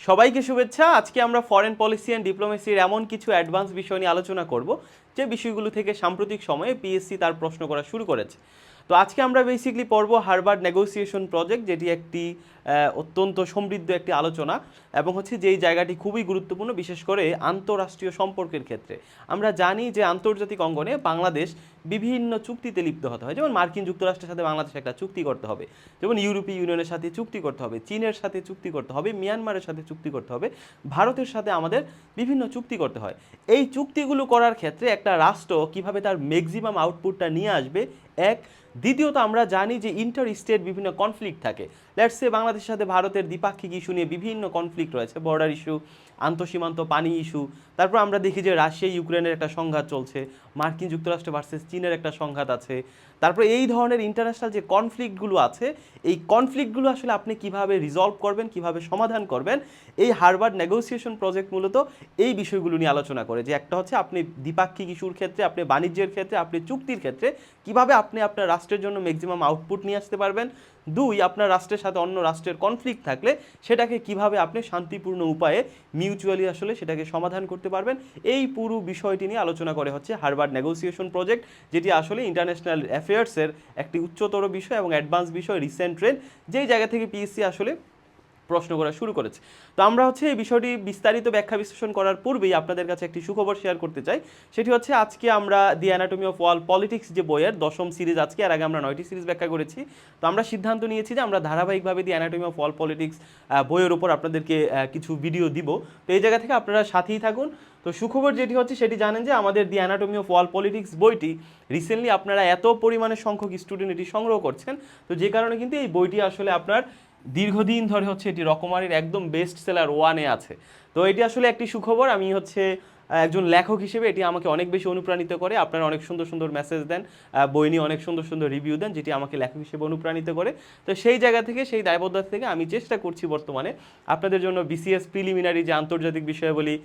সবাইকে শুভেচ্ছা। আজকে আমরা ফরেন পলিসি অ্যান্ড ডিপ্লোমেসির এমন কিছু অ্যাডভান্স বিষয় নিয়ে আলোচনা করব যে বিষয়গুলো থেকে সাম্প্রতিক সময়ে পিএসসি তার প্রশ্ন করা শুরু করেছে। তো আজকে আমরা বেসিক্যালি পড়ব হার্ভার্ড নেগোসিয়েশন প্রজেক্ট, যেটি একটি অত্যন্ত সমৃদ্ধ একটি আলোচনা এবং যেই জায়গাটি খুবই গুরুত্বপূর্ণ, বিশেষ করে আন্তঃরাষ্ট্রীয় সম্পর্কের ক্ষেত্রে। আমরা জানি যে আন্তর্জাতিক অঙ্গনে বাংলাদেশ বিভিন্ন চুক্তিতে লিপ্ত হতে হয়, যেমন মার্কিন যুক্তরাষ্ট্রের সাথে বাংলাদেশ একটা চুক্তি করতে হবে, যেমন ইউরোপীয় ইউনিয়নের সাথে চুক্তি করতে হবে, চীনের সাথে চুক্তি করতে হবে, মিয়ানমারের সাথে চুক্তি করতে হবে, ভারতের সাথে আমাদের বিভিন্ন চুক্তি করতে হয়। এই চুক্তিগুলো করার ক্ষেত্রে একটা রাষ্ট্র কিভাবে তার ম্যাক্সিমাম আউটপুটটা নিয়ে আসবে, এক। দ্বিতীয়ত আমরা জানি যে ইন্টার স্টেট বিভিন্ন কনফ্লিক্ট থাকে। লেটস সে বাংলাদেশের সাথে ভারতের দ্বিপাক্ষিক ইস্যু নিয়ে বিভিন্ন কনফ্লিক্ট রয়েছে, বর্ডার ইস্যু, আন্তঃসীমান্ত পানি ইস্যু। তারপর আমরা দেখি যে রাশিয়া ইউক্রেনের একটা সংঘাত চলছে, মার্কিন যুক্তরাষ্ট্র ভার্সেস চীনের একটা সংঘাত আছে। তারপরে এই ধরনের ইন্টারন্যাশনাল যে কনফ্লিক্টগুলো আছে, এই কনফ্লিক্টগুলো আসলে আপনি কিভাবে রিজলভ করবেন, কিভাবে সমাধান করবেন, এই হার্ভার্ড নেগোসিয়েশন প্রজেক্ট মূলত এই বিষয়গুলো নিয়ে আলোচনা করে। যে একটা আপনি দ্বিপাক্ষিক ইস্যুর ক্ষেত্রে, আপনি বাণিজ্যের ক্ষেত্রে, আপনি চুক্তির ক্ষেত্রে কিভাবে আপনি আপনার রাষ্ট্রের জন্য ম্যাক্সিমাম আউটপুট নিয়ে আসতে পারবেন। দুই, আপনার রাষ্ট্রের সাথে অন্য রাষ্ট্রের কনফ্লিক্ট থাকলে সেটাকে কিভাবে আপনি শান্তিপূর্ণ উপায়ে মিউচুয়ালি সেটাকে সমাধান করতে পারবেন। এই পুরো বিষয়টি নিয়ে আলোচনা করে হার্ভার্ড নেগোসিয়েশন প্রজেক্ট, যেটি আসলে ইন্টারন্যাশনাল অ্যাফেয়ার্সের একটি উচ্চতর বিষয় এবং অ্যাডভান্স বিষয়, রিসেন্ট ট্রেন্ড, যেই জায়গা থেকে পিএসসি প্রশ্ন করা শুরু করেছে। তো আমরা এই বিষয়টি বিস্তারিত ব্যাখ্যা বিশ্লেষণ করার পূর্বেই আপনাদের কাছে একটি সুখবর শেয়ার করতে চাই। সেটি আজকে আমরা দি অ্যানাটমি অফ ওয়ার্ল্ড পলিটিক্স যে বইয়ের 10ম সিরিজ, আজকে এর আগে আমরা 9টি সিরিজ ব্যাখ্যা করেছি। তো আমরা সিদ্ধান্ত নিয়েছি যে আমরা ধারাবাহিকভাবে দি অ্যানাটমি অফ ওয়ার্ল্ড পলিটিক্স বইয়ের উপর আপনাদেরকে কিছু ভিডিও দিব। তো এই জায়গা থেকে আপনারা সাথেই থাকুন। তো সুখবর যেটি সেটি জানেন যে আমাদের দি অ্যানাটমি অফ ওয়ার্ল্ড পলিটিক্স বইটি রিসেন্টলি আপনারা এত পরিমাণে সংখ্যক স্টুডেন্ট এটি সংগ্রহ করছেন, তো যে কারণে কিন্তু এই বইটি আপনার দীর্ঘদিন ধরে এটি রকমারির একদম বেস্ট সেলার ওয়ানে আছে। তো এটি একটি সুখবর। আমি একজন লেখক হিসেবে এটি আমাকে অনেক বেশি অনুপ্রাণিত করে। আপনারা অনেক সুন্দর সুন্দর মেসেজ দেন, বই নিয়ে অনেক সুন্দর সুন্দর রিভিউ দেন, যেটি আমাকে লেখক হিসেবে অনুপ্রাণিত করে। তো সেই জায়গা থেকে, সেই দায়বদ্ধতা থেকে আমি চেষ্টা করছি বর্তমানে আপনাদের জন্য বিসিএস প্রিলিমিনারি যে আন্তর্জাতিক বিষয়াবলী,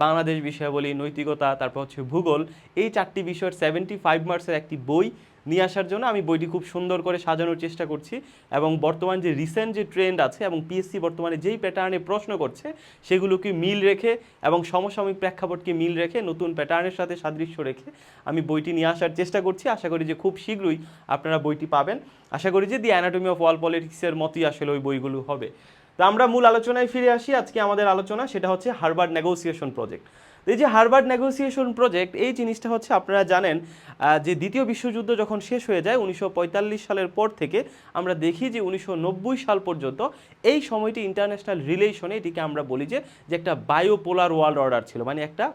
বাংলাদেশ বিষয়াবলী, নৈতিকতা, তারপর ভূগোল, এই 4টি বিষয়ের 75 মার্কসের একটি বই নিয়ে আসার জন্য আমি বইটি খুব সুন্দর করে সাজানোর চেষ্টা করছি। এবং বর্তমান যে রিসেন্ট যে ট্রেন্ড আছে এবং পিএসসি বর্তমানে যেই প্যাটার্নে প্রশ্ন করছে সেগুলোকে মিল রেখে এবং সমসাময়িক প্রেক্ষাপটকে মিল রেখে, নতুন প্যাটার্নের সাথে সাদৃশ্য রেখে আমি বইটি নিয়ে আসার চেষ্টা করছি। আশা করি যে খুব শীঘ্রই আপনারা বইটি পাবেন। আশা করি যে দি অ্যানাটমি অফ ওয়ার্ল্ড পলিটিক্সের মতোই ওই বইগুলো হবে। তো আমরা মূল আলোচনায় ফিরে আসি। আজকে আমাদের আলোচনা সেটা হার্ভার্ড নেগোসিয়েশন প্রজেক্ট। এই যে হার্ভার্ড নেগোসিয়েশন প্রজেক্ট, এই জিনিসটা আপনারা জানেন যে দ্বিতীয় বিশ্বযুদ্ধ যখন শেষ হয়ে যায় 1945 সালের পর থেকে আমরা দেখি যে 1990 সাল পর্যন্ত এই সময়টি ইন্টারন্যাশনাল রিলেশনে এটিকে আমরা বলি যে একটা বায়োপোলার ওয়ার্ল্ড অর্ডার ছিল, মানে একটা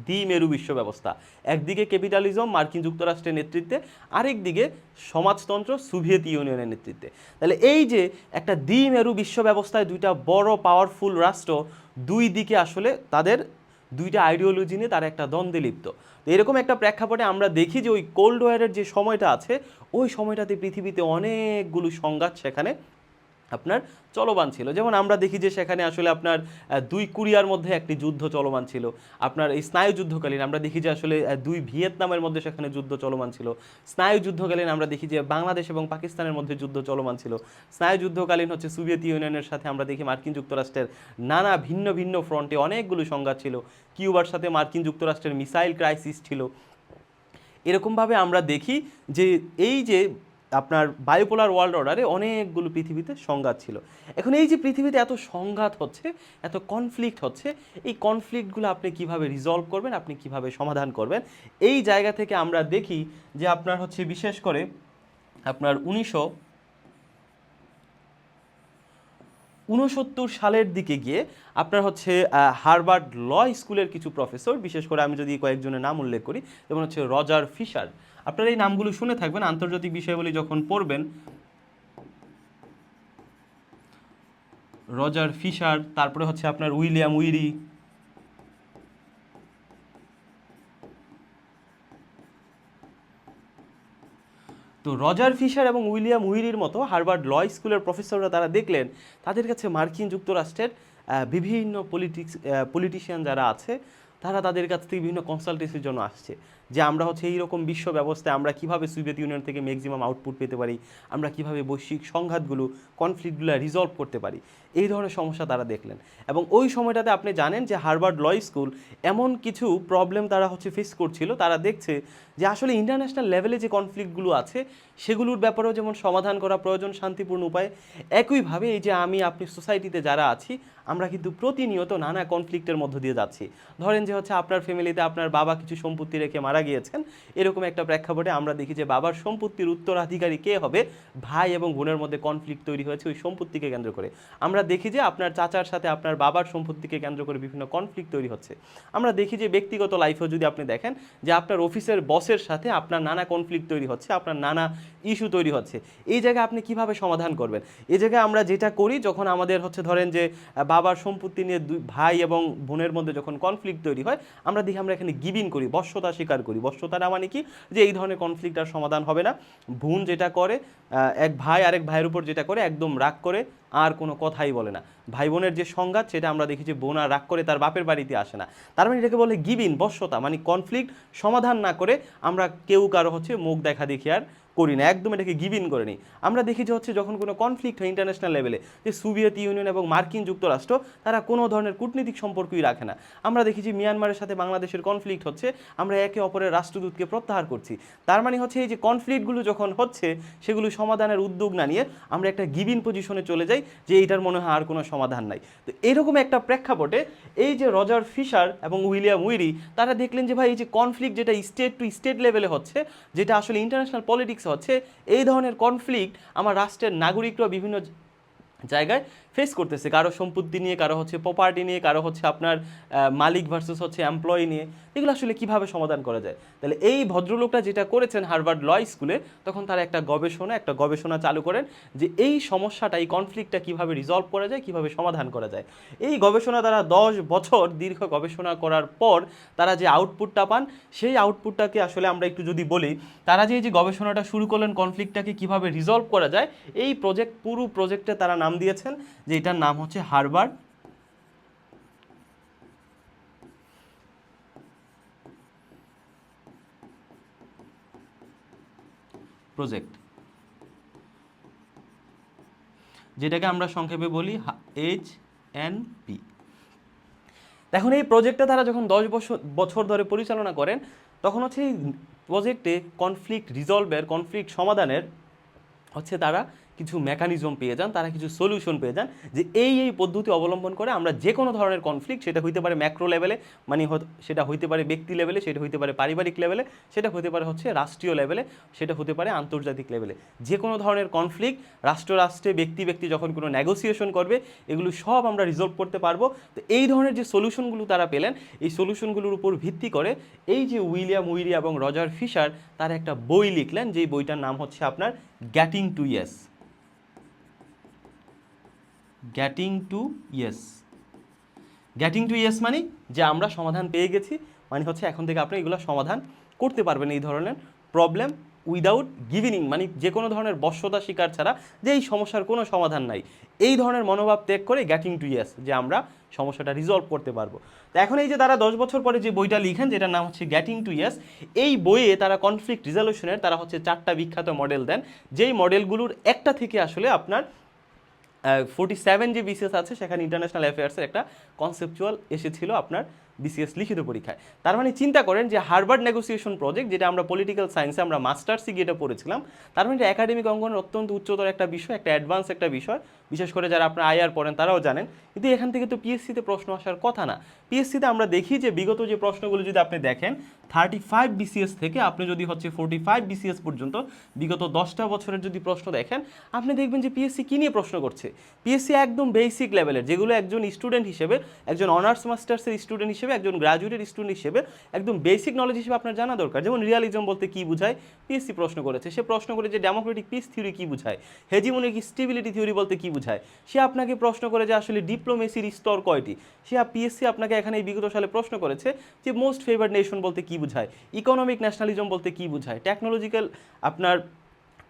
দ্বিমেরু বিশ্ব ব্যবস্থা। একদিকে ক্যাপিটালিজম মার্কিন যুক্তরাষ্ট্রের নেতৃত্বে, আরেকদিকে সমাজতন্ত্র সোভিয়েত ইউনিয়নের নেতৃত্বে। তাহলে এই যে একটা দ্বিমেরু বিশ্ব ব্যবস্থায় দুইটা বড় পাওয়ারফুল রাষ্ট্র, দুই দিকে তাদের দুইটা আইডিওলজি নিয়ে তারা একটা দ্বন্দ্বে লিপ্ত। তো এরকম একটা প্রেক্ষাপটে আমরা দেখি যে ওই কোল্ড ওয়ারের যে সময়টা আছে, ওই সময়টাতে পৃথিবীতে অনেকগুলো সংঘাত সেখানে আপনার চলমান ছিল। যেমন আমরা দেখি যে সেখানে আপনার দুই কোরিয়ার মধ্যে একটি যুদ্ধ চলমান ছিল। আপনার এই স্নায়ু যুদ্ধকালীন আমরা দেখি যে দুই ভিয়েতনামের মধ্যে সেখানে যুদ্ধ চলমান ছিল। স্নায়ু যুদ্ধকালীন আমরা দেখি যে বাংলাদেশ এবং পাকিস্তানের মধ্যে যুদ্ধ চলমান ছিল। স্নায়ু যুদ্ধকালীন সোভিয়েত ইউনিয়নের সাথে আমরা দেখি মার্কিন যুক্তরাষ্ট্রের নানা ভিন্ন ভিন্ন ফ্রন্টে অনেকগুলো সংঘাত ছিল। কিউবার সাথে মার্কিন যুক্তরাষ্ট্রের মিসাইল ক্রাইসিস ছিল। এরকমভাবে আমরা দেখি যে এই যে আপনার বায়োপোলার ওয়ার্ল্ড অর্ডারে অনেকগুলো পৃথিবীতে সংঘাত ছিল। এখন এই যে পৃথিবীতে এত সংঘাত হচ্ছে, এত কনফ্লিক্ট হচ্ছে, এই কনফ্লিক্টগুলো আপনি কিভাবে রিজলভ করবেন, আপনি কিভাবে সমাধান করবেন, এই জায়গা থেকে আমরা দেখি যে আপনার বিশেষ করে আপনার 1969 সালের দিকে গিয়ে আপনার হার্ভার্ড ল স্কুলের কিছু প্রফেসর, বিশেষ করে আমি যদি কয়েকজনের নাম উল্লেখ করি, যেমন রজার ফিশার। আপনারা এই নামগুলো শুনে থাকবেন আন্তর্জাতিক বিষয়গুলি যখন পড়বেন। রজার ফিশার, তারপরে আপনার উইলিয়াম উইরি, তো রজার ফিশার এবং উইলিয়াম উইরির মতো হার্ভার্ড ল স্কুলের প্রফেসররা তারা দেখলেন তাদের কাছে মার্কিন যুক্তরাষ্ট্রের বিভিন্ন পলিটিশিয়ান যারা আছে, তারা তাদের কাছ থেকে বিভিন্ন কনসালটেন্সির জন্য আসছে। যে আমরা হচ্ছে এইরকম বিশ্ব ব্যবস্থায় আমরা কীভাবে সোভিয়েত ইউনিয়ন থেকে ম্যাক্সিমাম আউটপুট পেতে পারি, আমরা কীভাবে বৈশ্বিক সংঘাতগুলো কনফ্লিক্টগুলো রিজলভ করতে পারি, এই ধরনের সমস্যা তারা দেখলেন। এবং ওই সময়টাতে আপনি জানেন যে হার্ভার্ড ল স্কুল এমন কিছু প্রবলেম তারা হচ্ছে ফেস করছিল, তারা দেখছে যে আসলে ইন্টারন্যাশনাল লেভেলে যে কনফ্লিক্টগুলো আছে সেগুলোর ব্যাপারেও যেমন সমাধান করা প্রয়োজন শান্তিপূর্ণ উপায়ে, একইভাবে এই যে আমি আপনি সোসাইটিতে যারা আছি আমরা কিন্তু প্রতিনিয়ত নানা কনফ্লিক্টের মধ্য দিয়ে যাচ্ছি। ধরেন যে হচ্ছে আপনার ফ্যামিলিতে আপনার বাবা কিছু সম্পত্তি রেখে মারা গিয়েছেন, এরকম একটা প্রেক্ষাপটে আমরা দেখি যে বাবার সম্পত্তির উত্তরাধিকারী কে হবে, ভাই এবং বোনের মধ্যে কনফ্লিক্ট তৈরি হয়েছে ওই সম্পত্তিকে কেন্দ্র করে। আমরা দেখি যে আপনার চাচার সাথে আপনার বাবার সম্পত্তিকে কেন্দ্র করে বিভিন্ন কনফ্লিক্ট তৈরি হচ্ছে। আমরা দেখি যে ব্যক্তিগত লাইফেও যদি আপনি দেখেন যে আপনার অফিসের বসের সাথে আপনার নানা কনফ্লিক্ট তৈরি হচ্ছে, আপনার নানা ইস্যু তৈরি হচ্ছে। এই জায়গায় আপনি কিভাবে সমাধান করবেন? এই জায়গায় আমরা যেটা করি, যখন আমাদের হচ্ছে ধরেন যে বাবার সম্পত্তি নিয়ে দুই ভাই এবং বোনের মধ্যে যখন কনফ্লিক্ট তৈরি হয়, আমরা দেখি আমরা এখানে গিভিন করি, বশ্যতা স্বীকার করি। বশ্যতাটা মানে কি, যে এই ধরনের কনফ্লিক্ট আর সমাধান হবে না। বোন যেটা করে, এক ভাই আরেক ভাইয়ের উপর যেটা করে, একদম রাগ করে আর কোনো কথাই বলে না। ভাই বোনের যে সংঘাত সেটা আমরা দেখি যে বোন আর রাগ করে তার বাপের বাড়িতে আসে না। তার মানে এটাকে বলে গিভিন, বশ্যতা, মানে কনফ্লিক্ট সমাধান না করে আমরা কেউ কারো হচ্ছে মুখ দেখা দেখি আর করি না, একদম এটাকে গিভিন করে নিই। আমরা দেখি যে হচ্ছে যখন কোনো কনফ্লিক্ট হয় ইন্টারন্যাশনাল লেভেলে, যে সোভিয়েত ইউনিয়ন এবং মার্কিন যুক্তরাষ্ট্র তারা কোনো ধরনের কূটনীতিক সম্পর্কই রাখে না। আমরা দেখি যে মিয়ানমারের সাথে বাংলাদেশের কনফ্লিক্ট হচ্ছে, আমরা একে অপরের রাষ্ট্রদূতকে প্রত্যাহার করছি। তার মানে হচ্ছে এই যে কনফ্লিক্টগুলো যখন হচ্ছে সেগুলো সমাধানের উদ্যোগ না নিয়ে আমরা একটা গিভিন পজিশনে চলে যাই, যে এইটার মনে হয় আর কোনো সমাধান নাই। তো এরকম একটা প্রেক্ষাপটে এই যে রজার ফিশার এবং উইলিয়াম উইরি তারা দেখলেন যে ভাই এই যে কনফ্লিক্ট যেটা স্টেট টু স্টেট লেভেলে হচ্ছে, যেটা আসলে ইন্টারন্যাশনাল পলিটিক্স হচ্ছে, এই ধরনের কনফ্লিক্ট আমার রাষ্ট্রের নাগরিকরা বিভিন্ন জায়গায় ফেস করতেছে, কারো সম্পত্তি নিয়ে, কারো হচ্ছে প্রপার্টি নিয়ে, কারো হচ্ছে আপনার মালিক ভার্সেস হচ্ছে এমপ্লয়ি নিয়ে। এগুলো আসলে কিভাবে সমাধান করা যায়? তাহলে এই ভদ্রলোকটা যেটা করেছেন হার্ভার্ড ল স্কুলে, তখন তারা একটা গবেষণা চালু করেন যে এই সমস্যাটা, এই কনফ্লিক্টটা কিভাবে রিজলভ করা যায়, কিভাবে সমাধান করা যায়। এই গবেষণা তারা 10 বছর দীর্ঘ গবেষণা করার পর তারা যে আউটপুটটা পান, সেই আউটপুটটাকে আসলে আমরা একটু যদি বলি, তারা যে এই যে গবেষণাটা শুরু করলেন কনফ্লিক্টটাকে কিভাবে রিজলভ করা যায়, এই পুরো প্রজেক্টে তারা নাম দিয়েছেন যে এটার নাম হচ্ছে হার্ভার্ড প্রজেক্ট, যেটাকে আমরা সংক্ষেপে বলি HNP। এখন এই প্রজেক্টটা তারা যখন 10 বছর ধরে পরিচালনা করেন, তখন হচ্ছে এই প্রজেক্টে কনফ্লিক্ট রিজলভের, কনফ্লিক্ট সমাধানের হচ্ছে তারা কিছু মেকানিজম পেয়ে যান, তারা কিছু সলিউশন পেয়ে যান, যে এই পদ্ধতি অবলম্বন করে আমরা যে কোনো ধরনের কনফ্লিক্ট, সেটা হইতে পারে ম্যাক্রো লেভেলে, মানে সেটা হইতে পারে ব্যক্তি লেভেলে, সেটা হইতে পারে পারিবারিক লেভেলে, সেটা হতে পারে হচ্ছে রাষ্ট্রীয় লেভেলে, সেটা হতে পারে আন্তর্জাতিক লেভেলে। যে কোনো ধরনের কনফ্লিক্ট রাষ্ট্রে ব্যক্তি যখন কোনো নেগোসিয়েশন করবে, এগুলো সব আমরা রিজলভ করতে পারবো। তো এই ধরনের যে সলিউশনগুলো তারা পেলেন, এই সলিউশনগুলোর উপর ভিত্তি করে এই যে উইলিয়াম উইরি এবং রজার ফিশার তারা একটা বই লিখলেন, যেই বইটার নাম হচ্ছে আপনার getting to yes. Getting to yes মানে যে আমরা সমাধান পেয়ে গেছি, মানে হচ্ছে এখন থেকে আপনি এগুলো সমাধান করতে পারবেন এই ধরনের প্রবলেম উইদাউট গিভিনিং, মানে যে কোনো ধরনের বশ্যতা স্বীকার ছাড়া, যে এই সমস্যার কোনো সমাধান নাই, এই ধরনের মনোভাব ত্যাগ করে গেটিং টু ইয়েস, যে আমরা সমস্যাটা রিজলভ করতে পারবো। তো এখন এই যে তারা 10 বছর পরে যে বইটা লিখেন, যেটার নাম হচ্ছে গেটিং টু ইয়েস, এই বইয়ে তারা কনফ্লিক্ট রিজলিউশনের তারা হচ্ছে 4টা বিখ্যাত মডেল দেন, যেই মডেলগুলোর একটা থেকে আসলে আপনার 47 যে বিসিএস আছে সেখানে ইন্টারন্যাশনাল অ্যাফেয়ার্সের একটা কনসেপচুয়াল এসেছিল আপনার বিসিএস লিখিত পরীক্ষায়। তার মানে চিন্তা করেন যে হার্ভার্ড নেগোসিয়েশন প্রজেক্ট, যেটা আমরা পলিটিক্যাল সায়েন্সে আমরা মাস্টার্সে গিয়ে এটা পড়েছিলাম, তার মানে একাডেমিক অঙ্গনের অত্যন্ত উচ্চতর একটা বিষয়, একটা অ্যাডভান্স একটা বিষয়, বিশেষ করে যারা আপনার আইআর পড়েন তারাও জানেন। কিন্তু এখান থেকে তো পিএসসিতে প্রশ্ন আসার কথা না। পিএসসিতে আমরা দেখি যে বিগত যে প্রশ্নগুলো যদি আপনি দেখেন, 35 বিসিএস থেকে আপনি যদি হচ্ছে 45 বিসিএস পর্যন্ত বিগত 10টা বছরের যদি প্রশ্ন দেখেন, আপনি দেখবেন যে পিএসসি কী নিয়ে প্রশ্ন করছে। পিএসসি একদম বেসিক লেভেলের, যেগুলো একজন স্টুডেন্ট হিসেবে, একজন অনার্স মাস্টার্সের স্টুডেন্ট হিসেবে, একজন গ্রাজুয়েটের স্টুডেন্ট হিসেবে একদম বেসিক নলেজ হিসেবে আপনার জানা দরকার। যেমন রিয়ালিজম বলতে কী বোঝায়, পিএসসি প্রশ্ন করেছে। সে প্রশ্ন করে যে ডেমোক্রেটিক পিস থিওরি কী বোঝায়, হেজিমনিক স্টেবিলিটি থিওরি বলতে কী বোঝায়। সে আপনাকে প্রশ্ন করে যে আসলে ডিপ্লোমেসির স্তর কয়টি। সে পিএসসি আপনাকে এখানে এই বিগত সালে প্রশ্ন করেছে যে মোস্ট ফেভার্ড নেশন বলতে কী বোঝায়, ইকোনমিক ন্যাশনালিজম বলতে কী বোঝায়, টেকনোলজিক্যাল আপনার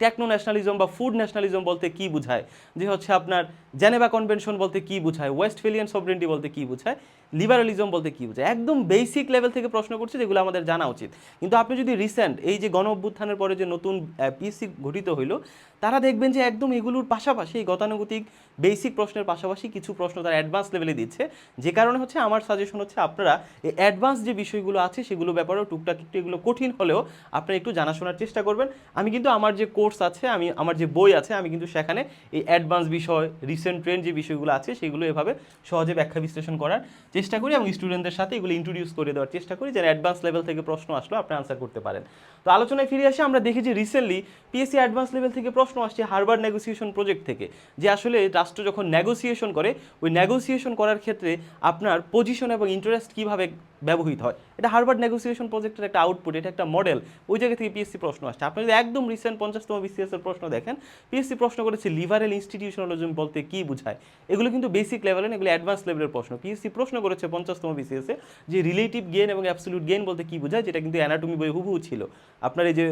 টেকনো ন্যাশনালিজম বা ফুড ন্যাশনালিজম বলতে কি বোঝায়, যে হচ্ছে আপনার জেনেভা কনভেনশন বলতে কি বোঝায়, ওয়েস্টফেলিয়ান সভরেন্টি বলতে কি বোঝায়, লিবারালিজম বলতে কি বোঝায়, একদম বেসিক লেভেল থেকে প্রশ্ন করছে যেগুলো আমাদের জানা উচিত। কিন্তু আপনি যদি রিসেন্ট এই যে গণ অভ্যুত্থানের পরে যে নতুন পিএসসি গঠিত হইলো, তারা দেখবেন যে একদম এগুলোর পাশাপাশি এই গতানুগতিক বেসিক প্রশ্নের পাশাপাশি কিছু প্রশ্ন তারা অ্যাডভান্স লেভেলে দিচ্ছে। যে কারণে হচ্ছে আমার সাজেশন হচ্ছে আপনারা এই অ্যাডভান্স যে বিষয়গুলো আছে সেগুলো ব্যাপারেও টুকটাক একটু এগুলো কঠিন হলেও আপনারা একটু জানাশোনার চেষ্টা করবেন। আমি কিন্তু আমার যে কোর্স আছে, আমার যে বই আছে, আমি কিন্তু সেখানে এই অ্যাডভান্স বিষয়, রিসেন্ট ট্রেন্ড যে বিষয়গুলো আছে সেগুলো এভাবে সহজে ব্যাখ্যা বিশ্লেষণ করার চেষ্টা করি এবং স্টুডেন্টদের সাথে এগুলো ইন্ট্রোডিউস করে দেওয়ার চেষ্টা করি, যেন অ্যাডভান্স লেভেল থেকে প্রশ্ন আসলো আপনি আনসার করতে পারেন। তো আলোচনায় ফিরে আসি, আমরা দেখি যে রিসেন্টলি পিএসসি অ্যাডভান্স লেভেল থেকে প্রশ্ন আসছে হার্ভার্ড নেগোসিয়েশন প্রজেক্ট থেকে, যে আসলে রাষ্ট্র যখন নেগোসিয়েশন করে ওই নেগোসিয়েশন করার ক্ষেত্রে আপনার পজিশন এবং ইন্টারেস্ট কীভাবে ব্যবহৃত হয়। এটা হার্ভার্ড নেগোসিয়েশন প্রজেক্টের একটা আউটপুট, এটা একটা মডেল, ওই জায়গা থেকে পিএসসি প্রশ্ন আসছে। আপনি যদি একদম রিসেন্ট 50তম বিসিএসের প্রশ্ন দেখেন, পিএসসি প্রশ্ন করেছে লিবারেল ইনস্টিটিউশনালিজম বলতে কি বোঝায়। এগুলো কিন্তু বেসিক লেভেলে, এগুলো অ্যাডভান্স লেভেলের প্রশ্ন। পিএসসি প্রশ্ন করেছে 50তম বিসিএসে যে রিলেটিভ গেইন এবং অ্যাবসলিউট গেইন বলতে কি বোঝায়, যেটা কিন্তু অ্যানাটমি বই হুবহু ছিল আপনার এই যে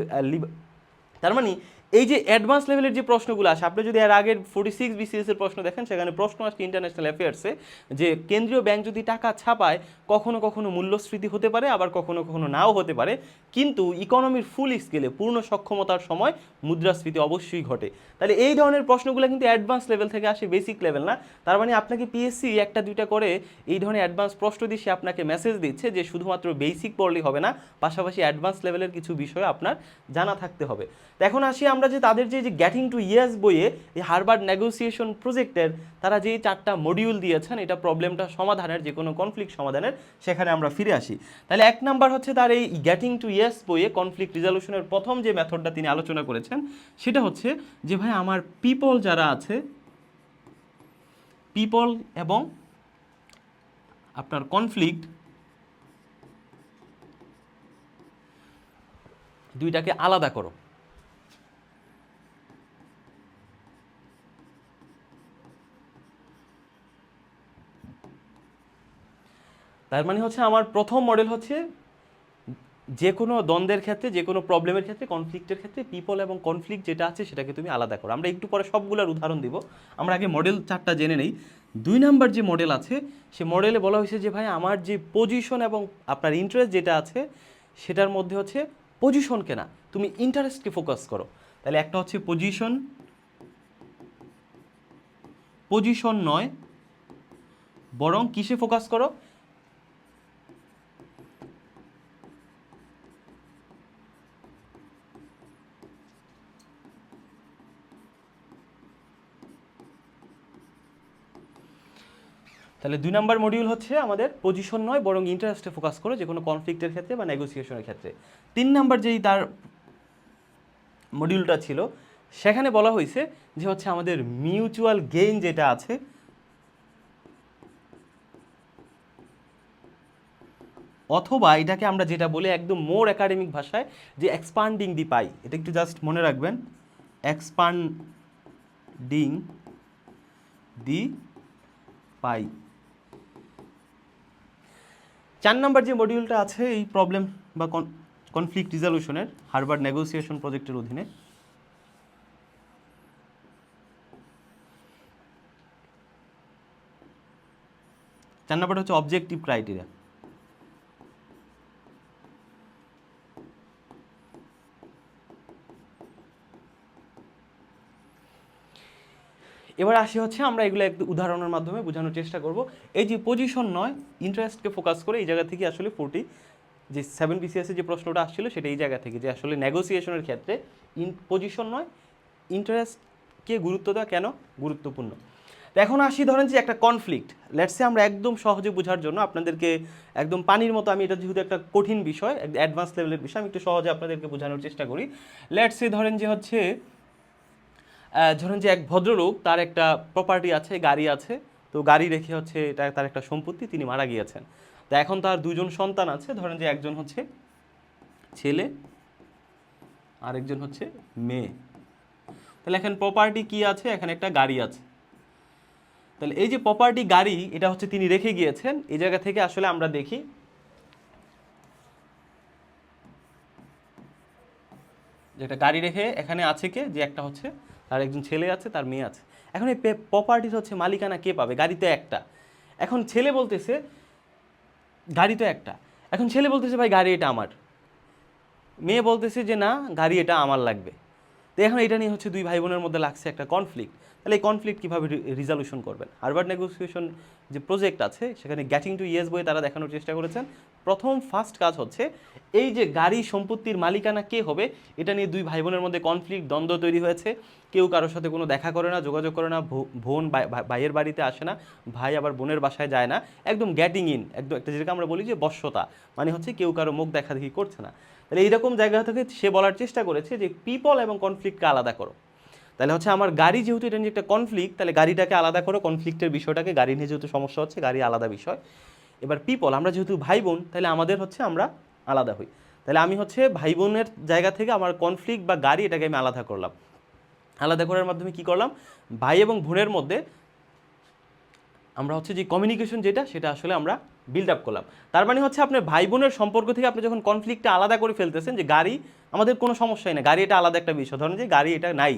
তার মানে এই যে অ্যাডভান্স লেভেলের যে প্রশ্নগুলো আসে, আপনি যদি এর আগের 46 বিসিএসের প্রশ্ন দেখেন, সেখানে প্রশ্ন আসছে ইন্টারন্যাশনাল অ্যাফেয়ার্সে যে কেন্দ্রীয় ব্যাংক যদি টাকা ছাপায় কখনো কখনো মূল্যস্ফীতি হতে পারে, আবার কখনো কখনো নাও হতে পারে, কিন্তু ইকোনমির ফুল স্কেলে পূর্ণ সক্ষমতার সময় মুদ্রাস্ফীতি অবশ্যই ঘটে। তাহলে এই ধরনের প্রশ্নগুলো কিন্তু অ্যাডভান্স লেভেল থেকে আসে, বেসিক লেভেল না। তার মানে আপনাকে পিএসসি একটা দুইটা করে এই ধরনের অ্যাডভান্স প্রশ্ন দিয়ে সে আপনাকে মেসেজ দিচ্ছে যে শুধুমাত্র বেসিক পড়লেই হবে না, পাশাপাশি অ্যাডভান্স লেভেলের কিছু বিষয় আপনার জানা থাকতে হবে। তো এখন আসি আমরা যে তাদের যে গেটিং টু ইয়েস বইয়ে এই হার্ভার্ড নেগোসিয়েশন প্রজেক্টের তারা যে 4টা মডিউল দিয়েছেন, এটা প্রবলেমটা সমাধানের, যে কোনো কনফ্লিক্ট সমাধানের, সেখানে আমরা ফিরে আসি। তাহলে 1 নাম্বার হচ্ছে তার এই গেটিং টু ইয়েস বইয়ে কনফ্লিক্ট রিজলিউশনের প্রথম যে মেথডটা তিনি আলোচনা করেছেন সেটা হচ্ছে যে ভাই আমার পিপল যারা আছে, পিপল এবং আপনার কনফ্লিক্ট দুইটাকে আলাদা করো। তার মানে হচ্ছে আমার প্রথম মডেল হচ্ছে যে কোনো দ্বন্দ্বের ক্ষেত্রে, যে কোনো প্রবলেমের ক্ষেত্রে, কনফ্লিক্টের ক্ষেত্রে পিপল এবং কনফ্লিক্ট যেটা আছে সেটাকে তুমি আলাদা করো। আমরা একটু পরে সবগুলোর উদাহরণ দিব, আমরা আগে মডেল 4টা জেনে নেই। 2 নাম্বার যে মডেল আছে সে মডেলে বলা হয়েছে যে ভাই আমার যে পজিশন এবং আপনার ইন্টারেস্ট যেটা আছে সেটার মধ্যে হচ্ছে পজিশনকে না, তুমি ইন্টারেস্টকে ফোকাস করো। তাহলে একটা হচ্ছে পজিশন, পজিশন নয় বরং কিসে ফোকাস করো, তাহলে 2 নাম্বার মডিউল হচ্ছে আমাদের পজিশন নয় বরং ইন্টারেস্টে ফোকাস করো, যে কোনো কনফ্লিক্টের ক্ষেত্রে বা নেগোসিয়েশনের ক্ষেত্রে। 3 নাম্বার যেই তার মডিউলটা ছিল সেখানে বলা হয়েছে যে হচ্ছে আমাদের মিউচুয়াল গেইন যেটা আছে, অথবা এটাকে আমরা যেটা বলি একদম মোর একাডেমিক ভাষায় যে এক্সপান্ডিং দি পাই, এটা একটু জাস্ট মনে রাখবেন, এক্সপান্ডিং দি পাই। 4 নাম্বার যে মডিউলটা আছে এই প্রবলেম বা কনফ্লিক্ট রিজলিউশনের হার্ভার্ড নেগোসিয়েশন প্রজেক্টের অধীনে, চার নাম্বারটা হচ্ছে অবজেক্টিভ ক্রাইটেরিয়া। এবার আসি হচ্ছে আমরা এগুলো একটু উদাহরণের মাধ্যমে বোঝানোর চেষ্টা করব। এই যে পজিশন নয় ইন্টারেস্টকে ফোকাস করে, এই জায়গা থেকে আসলে 40 যে 7 বিসিএসে যে প্রশ্নটা আসছিল সেটা এই জায়গা থেকে, যে আসলে নেগোসিয়েশনের ক্ষেত্রে পজিশন নয় ইন্টারেস্টকে গুরুত্ব দেওয়া কেন গুরুত্বপূর্ণ। তো এখন আসি ধরেন যে একটা কনফ্লিক্ট, লেটসে আমরা একদম সহজে বোঝার জন্য আপনাদেরকে একদম পানির মতো, আমি এটা যেহেতু একটা কঠিন বিষয়, অ্যাডভান্স লেভেলের বিষয়, আমি একটু সহজে আপনাদেরকে বোঝানোর চেষ্টা করি। লেটসে ধরেন যে হচ্ছে ধরেন যে এক ভদ্রলোক, তার একটা প্রপার্টি আছে, গাড়ি আছে, তো গাড়ি রেখে হচ্ছে এটা তার একটা সম্পত্তি, তিনি মারা গিয়েছেন। তো এখন তার 2জন সন্তান আছে, ধরেন যে একজন হচ্ছে ছেলে আর একজন হচ্ছে মেয়ে। তাহলে এখন প্রপার্টি কি আছে, এখানে একটা গাড়ি আছে। তাহলে এই যে প্রপার্টি গাড়ি এটা হচ্ছে তিনি রেখে গিয়েছেন, এই জায়গা থেকে আসলে আমরা দেখি যে একটা গাড়ি রেখে এখানে আছে কে, যে একটা হচ্ছে তার একজন ছেলে আছে, তার মেয়ে আছে। এখন এই প্রপার্টির হচ্ছে মালিকানা কে পাবে? গাড়ি তো একটা। এখন ছেলে বলতেছে গাড়ি তো একটা, এখন ছেলে বলতেছে ভাই গাড়ি এটা আমার, মেয়ে বলতেছে যে না গাড়ি এটা আমার লাগবে। তো এখন এটা নিয়ে হচ্ছে দুই ভাই বোনের মধ্যে লাগছে একটা কনফ্লিক্ট। তাহলে এই কনফ্লিক্ট কীভাবে রিজলিউশন করবেন? হার্ভার্ড নেগোসিয়েশন যে প্রজেক্ট আছে সেখানে গেটিং টু ইয়েস বইয়ে তারা দেখানোর চেষ্টা করেছেন, ফার্স্ট কাজ হচ্ছে এই যে গাড়ি সম্পত্তির মালিকানা কে হবে এটা নিয়ে দুই ভাই বোনের মধ্যে কনফ্লিক্ট, দ্বন্দ্ব তৈরি হয়েছে। কেউ কারোর সাথে কোনো দেখা করে না, যোগাযোগ করে না, বোন ভাইয়ের বাড়িতে আসে না, ভাই আবার বোনের বাসায় যায় না, একদম গেটিং ইন, একদম একটা যেটাকে আমরা বলি যে বশ্যতা, মানে হচ্ছে কেউ কারো মুখ দেখা দেখি করছে না। তাহলে এইরকম জায়গা থেকে সে বলার চেষ্টা করেছে যে পিপল এবং কনফ্লিক্টকে আলাদা করো। তাহলে হচ্ছে আমার গাড়ি যেহেতু এটা নিয়ে একটা কনফ্লিক্ট, তাহলে গাড়িটাকে আলাদা করো, কনফ্লিক্টের বিষয়টাকে, গাড়ি নিয়ে যেহেতু সমস্যা হচ্ছে গাড়ি আলাদা বিষয়। এবার পিপল, আমরা যেহেতু ভাই বোন তাহলে আমাদের হচ্ছে আমরা আলাদা হই। তাহলে আমি হচ্ছে ভাই বোনের জায়গা থেকে আমার কনফ্লিক্ট বা গাড়ি এটাকে আমি আলাদা করলাম। আলাদা করার মাধ্যমে কি করলাম? ভাই এবং বোনের মধ্যে আমরা হচ্ছে যে কমিউনিকেশন যেটা সেটা আসলে আমরা বিল্ড আপ করলাম। তার মানে হচ্ছে আপনার ভাই বোনের সম্পর্ক থেকে আপনি যখন কনফ্লিক্টটা আলাদা করে ফেলতেছেন যে গাড়ি আমাদের কোনো সমস্যাই না, গাড়ি এটা আলাদা একটা বিষয়, ধরেন যে গাড়ি এটা নাই,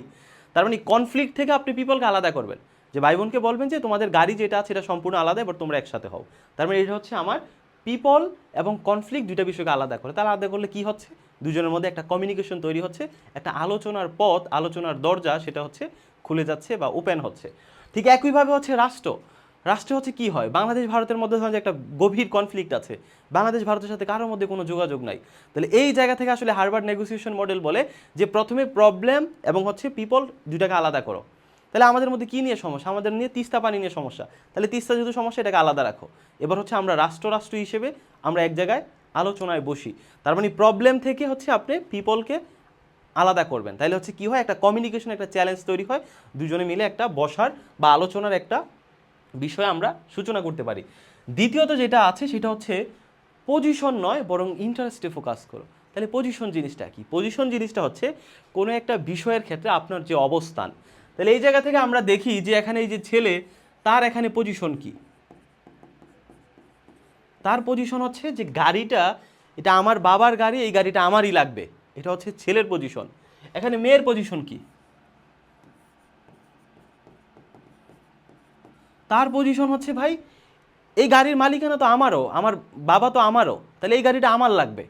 তার মানে কনফ্লিক্ট থেকে আপনি পিপলকে আলাদা করবেন, যে ভাই বোনকে বলবেন যে তোমাদের গাড়ি যেটা আছে এটা সম্পূর্ণ আলাদা, এবার তোমরা একসাথে হও। তার মানে এটা হচ্ছে আমার পিপল এবং কনফ্লিক্ট দুইটা বিষয়কে আলাদা করে। তার আলাদা করলে কি হচ্ছে? দুজনের মধ্যে একটা কমিউনিকেশন তৈরি হচ্ছে, একটা আলোচনার পথ, আলোচনার দরজা সেটা হচ্ছে খুলে যাচ্ছে বা ওপেন হচ্ছে। ঠিক একইভাবে হচ্ছে রাষ্ট্রে হচ্ছে কি হয়, বাংলাদেশ ভারতের মধ্যে ধরেন যে একটা গভীর কনফ্লিক্ট আছে, বাংলাদেশ ভারতের সাথে কারোর মধ্যে কোনো যোগাযোগ নাই। তাহলে এই জায়গা থেকে আসলে হার্ভার্ড নেগোসিয়েশন মডেল বলে যে প্রথমে প্রবলেম এবং হচ্ছে পিপল দুটাকে আলাদা করো। তাহলে আমাদের মধ্যে কী নিয়ে সমস্যা? আমাদের নিয়ে তিস্তা পানি নিয়ে সমস্যা, তাহলে তিস্তা যেহেতু সমস্যা এটাকে আলাদা রাখো। এবার হচ্ছে আমরা রাষ্ট্র হিসেবে আমরা এক জায়গায় আলোচনায় বসি। তার মানে প্রবলেম থেকে হচ্ছে আপনি পিপলকে আলাদা করবেন, তাহলে হচ্ছে কি হয়, একটা কমিউনিকেশন, একটা চ্যালেঞ্জ তৈরি হয়, দুজনে মিলে একটা বসার বা আলোচনার একটা বিষয়ে আমরা সূচনা করতে পারি। দ্বিতীয়ত যেটা আছে সেটা হচ্ছে পজিশন নয় বরং ইন্টারেস্টে ফোকাস করো। তাহলে পজিশন জিনিসটা কি? পজিশন জিনিসটা হচ্ছে কোনো একটা বিষয়ের ক্ষেত্রে আপনার যে অবস্থান। তাহলে এই জায়গা থেকে আমরা দেখি যে এখানে এই যে ছেলে, তার এখানে পজিশন কি? তার পজিশন হচ্ছে যে গাড়িটা এটা আমার বাবার গাড়ি, এই গাড়িটা আমারই লাগবে, এটা হচ্ছে ছেলের পজিশন। এখানে মেয়ের পজিশন কি? তার পজিশন হচ্ছে ভাই এই গাড়ির মালিকানা তো আমারও, আমার বাবা তো আমারও, তাহলে এই গাড়িটা আমার লাগবে।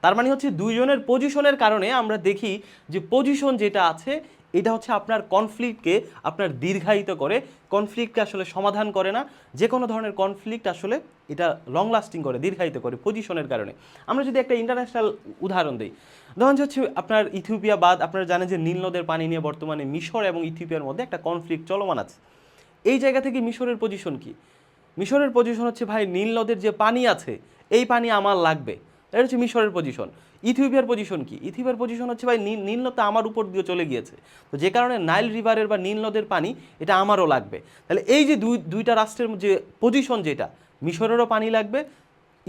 তার মানে হচ্ছে দুইজনের পজিশনের কারণে আমরা দেখি যে পজিশন যেটা আছে এটা হচ্ছে আপনার কনফ্লিক্টকে আপনার দীর্ঘায়িত করে, কনফ্লিক্টকে আসলে সমাধান করে না। যে কোনো ধরনের কনফ্লিক্ট আসলে এটা লং লাস্টিং করে, দীর্ঘায়িত করে পজিশনের কারণে। আমরা যদি একটা ইন্টারন্যাশনাল উদাহরণ দিই, ধরুন হচ্ছে আপনার ইথিওপিয়া বাদ, আপনারা জানেন যে নীল নদের পানি নিয়ে বর্তমানে মিশর এবং ইথিওপিয়ার মধ্যে একটা কনফ্লিক্ট চলমান আছে। এই জায়গা থেকে মিশরের পজিশন কি? মিশরের পজিশন হচ্ছে ভাই নীল নদের যে পানি আছে এই পানি আমার লাগবে, এটা হচ্ছে মিশরের পজিশন। ইথিওপিয়ার পজিশন কি? ইথিওপিয়ার পজিশন হচ্ছে ভাই নীল নদটা আমার উপর দিয়ে চলে গিয়েছে, তো যে কারণে নাইল রিভারের বা নীল নদের পানি এটা আমারও লাগবে। তাহলে এই যে দুইটা রাষ্ট্রের যে পজিশন, যেটা মিশরেরও পানি লাগবে,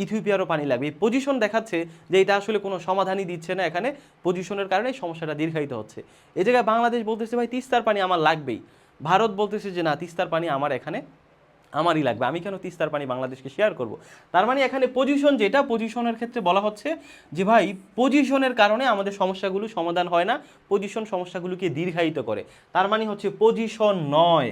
ইথিওপিয়ারও পানি লাগবে, এই পজিশন দেখাচ্ছে যে এটা আসলে কোনো সমাধানই দিচ্ছে না, এখানে পজিশনের কারণে সমস্যাটা দীর্ঘায়িত হচ্ছে। এই জায়গায় বাংলাদেশ বলতেছে ভাই তিস্তার পানি আমার লাগবেই, ভারত বলতেছে যে না তিস্তার পানি আমার এখানে আমারই লাগবে, আমি কেন তিস্তার পানি বাংলাদেশকে শেয়ার করব। তার মানে এখানে পজিশন যেটা, পজিশনের ক্ষেত্রে বলা হচ্ছে যে ভাই পজিশনের কারণে আমাদের সমস্যাগুলো সমাধান হয় না, পজিশন সমস্যাগুলোকে দীর্ঘায়িত করে। তার মানে হচ্ছে পজিশন নয়,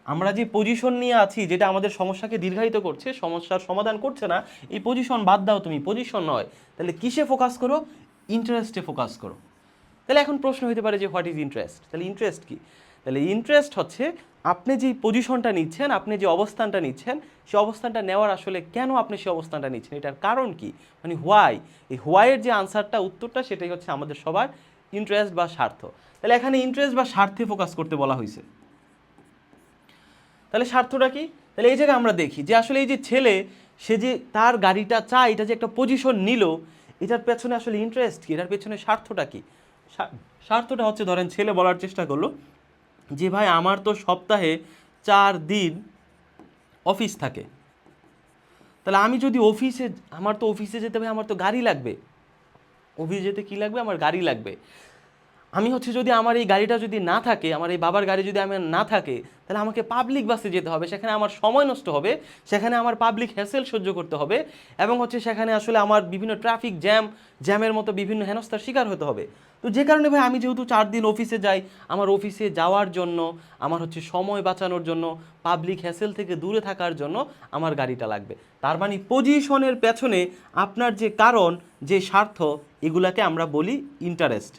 আমরা যে পজিশন নিয়ে আছি যেটা আমাদের সমস্যাকে দীর্ঘায়িত করছে, সমস্যার সমাধান করছে না, এই পজিশন বাদ দাও, তুমি পজিশন নয়, তাহলে কিসে ফোকাস করো? ইন্টারেস্টে ফোকাস করো। তাহলে এখন প্রশ্ন হতে পারে যে হোয়াট ইজ ইন্টারেস্ট? তাহলে ইন্টারেস্ট কি? তাহলে ইন্টারেস্ট হচ্ছে আপনি যে পজিশনটা নিচ্ছেন, আপনি যে অবস্থানটা নিচ্ছেন, সেই অবস্থানটা নেওয়ার আসলে কেন আপনি সেই অবস্থানটা নিচ্ছেন, এটার কারণ কি, মানে হোয়াই। এই হোয়াইয়ের যে আনসারটা, উত্তরটা, সেটাই হচ্ছে আমাদের সবার ইন্টারেস্ট বা স্বার্থ। তাহলে এখানে ইন্টারেস্ট বা স্বার্থে ফোকাস করতে বলা হয়েছে। তাহলে স্বার্থটা কি? তাহলে এই জায়গায় আমরা দেখি যে আসলে এই যে ছেলে, সে যে তার গাড়িটা চায়, এটা যে একটা পজিশন নিল, এটার পেছনে আসলে ইন্টারেস্ট কি, এটার পেছনে স্বার্থটা কি? স্বার্থটা হচ্ছে ধরেন ছেলে বলার চেষ্টা করলো যে ভাই আমার তো সপ্তাহে 4 দিন অফিস থাকে, তাহলে আমি যদি আমার তো অফিসে যেতে হবে, আমার তো গাড়ি লাগবে, অফিস যেতে কি লাগবে, আমার গাড়ি লাগবে। আমি হচ্ছে যদি আমার এই গাড়িটা যদি না থাকে, আমার এই বাবার গাড়ি যদি আমার না থাকে, তাহলে আমাকে পাবলিক বাসে যেতে হবে, সেখানে আমার সময় নষ্ট হবে, সেখানে আমার পাবলিক হ্যাসেল সহ্য করতে হবে, এবং হচ্ছে সেখানে আসলে আমার বিভিন্ন ট্রাফিক জ্যামের মতো বিভিন্ন হেনস্থার শিকার হতে হবে। তো যে কারণে ভাই আমি যেহেতু 4 দিন অফিসে যাই, আমার অফিসে যাওয়ার জন্য, আমার হচ্ছে সময় বাঁচানোর জন্য, পাবলিক হ্যাসেল থেকে দূরে থাকার জন্য আমার গাড়িটা লাগবে। তার মানে পজিশনের পেছনে আপনার যে কারণ, যে স্বার্থ, এগুলাকে আমরা বলি ইন্টারেস্ট।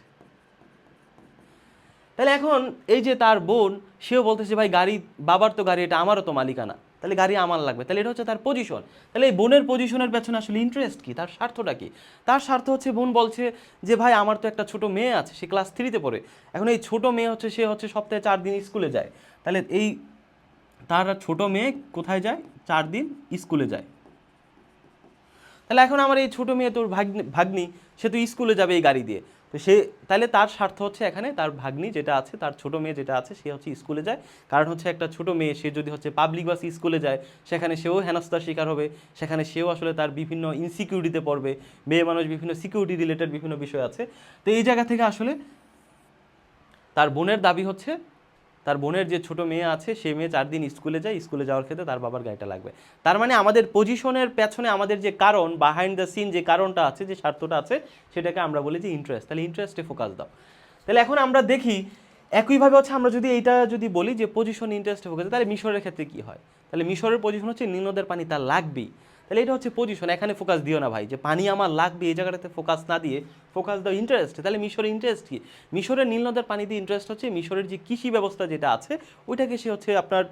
তাহলে এখন এই যে তার বোন, সেও বলতেছে ভাই গাড়ি, বাবার তো গাড়ি, এটা আমারও তো মালিকানা, তাহলে গাড়ি আমার লাগবে, তাহলে এটা হচ্ছে তার পজিশন। তাহলে এই বোনের পজিশনের পেছনে আসলে ইন্টারেস্ট কি, তার স্বার্থটা কি? তার স্বার্থ হচ্ছে, বোন বলছে যে ভাই আমার তো একটা ছোট মেয়ে আছে, সে ক্লাস 3-তে পড়ে, এখন এই ছোট মেয়ে হচ্ছে, সে হচ্ছে সপ্তাহে 4 দিন স্কুলে যায়, তাহলে এই তার ছোট মেয়ে কোথায় যায়? 4 দিন স্কুলে যায়। তাহলে এখন আমার এই ছোটো মেয়ে, তোর ভাগ্নি, সে তো স্কুলে যাবে এই গাড়ি দিয়ে, তো সে, তাহলে তার স্বার্থ হচ্ছে এখানে তার ভাগ্নি যেটা আছে, তার ছোটো মেয়ে যেটা আছে, সে হচ্ছে স্কুলে যায়। কারণ হচ্ছে একটা ছোটো মেয়ে, সে যদি হচ্ছে পাবলিক বাস স্কুলে যায়, সেখানে সেও হেনস্থার শিকার হবে, সেখানে সেও আসলে তার বিভিন্ন ইনসিকিউরিটিতে পড়বে, মেয়ে মানুষ বিভিন্ন সিকিউরিটি রিলেটেড বিভিন্ন বিষয় আছে। তো এই জায়গা থেকে আসলে তার বোনের দাবি হচ্ছে, তার বোনের যে ছোট মেয়ে আছে, সে মেয়ে 4 দিন স্কুলে যায়, স্কুলে যাওয়ার ক্ষেত্রে তার বাবার গাড়িটা লাগবে। তার মানে আমাদের পজিশনের পেছনে আমাদের যে কারণ, বিহাইন্ড দ্য সিন যে কারণটা আছে, যে স্বার্থটা আছে, সেটাকে আমরা বলি যে ইন্টারেস্ট। তাহলে ইন্টারেস্টে ফোকাস দাও। তাহলে এখন আমরা দেখি একইভাবে হচ্ছে, আমরা যদি এইটা যদি বলি যে পজিশন ইন্টারেস্টে ফোকাস, তাহলে মিশরের ক্ষেত্রে কি হয়? তাহলে মিশরের পজিশন হচ্ছে নীল নদের পানি তার লাগবেই। তাহলে এটা হচ্ছে পজিশন, এখানে ফোকাস দিও না ভাই, যে পানি আমার লাগবে এই জায়গাটাতে ফোকাস না দিয়ে ফোকাস দাও ইন্টারেস্ট। তাহলে মিশরের ইন্টারেস্ট কি? মিশরের নীল নদের পানি দিয়ে ইন্টারেস্ট হচ্ছে মিশরের যে কৃষি ব্যবস্থা যেটা আছে, ওইটাকে সে হচ্ছে আপনার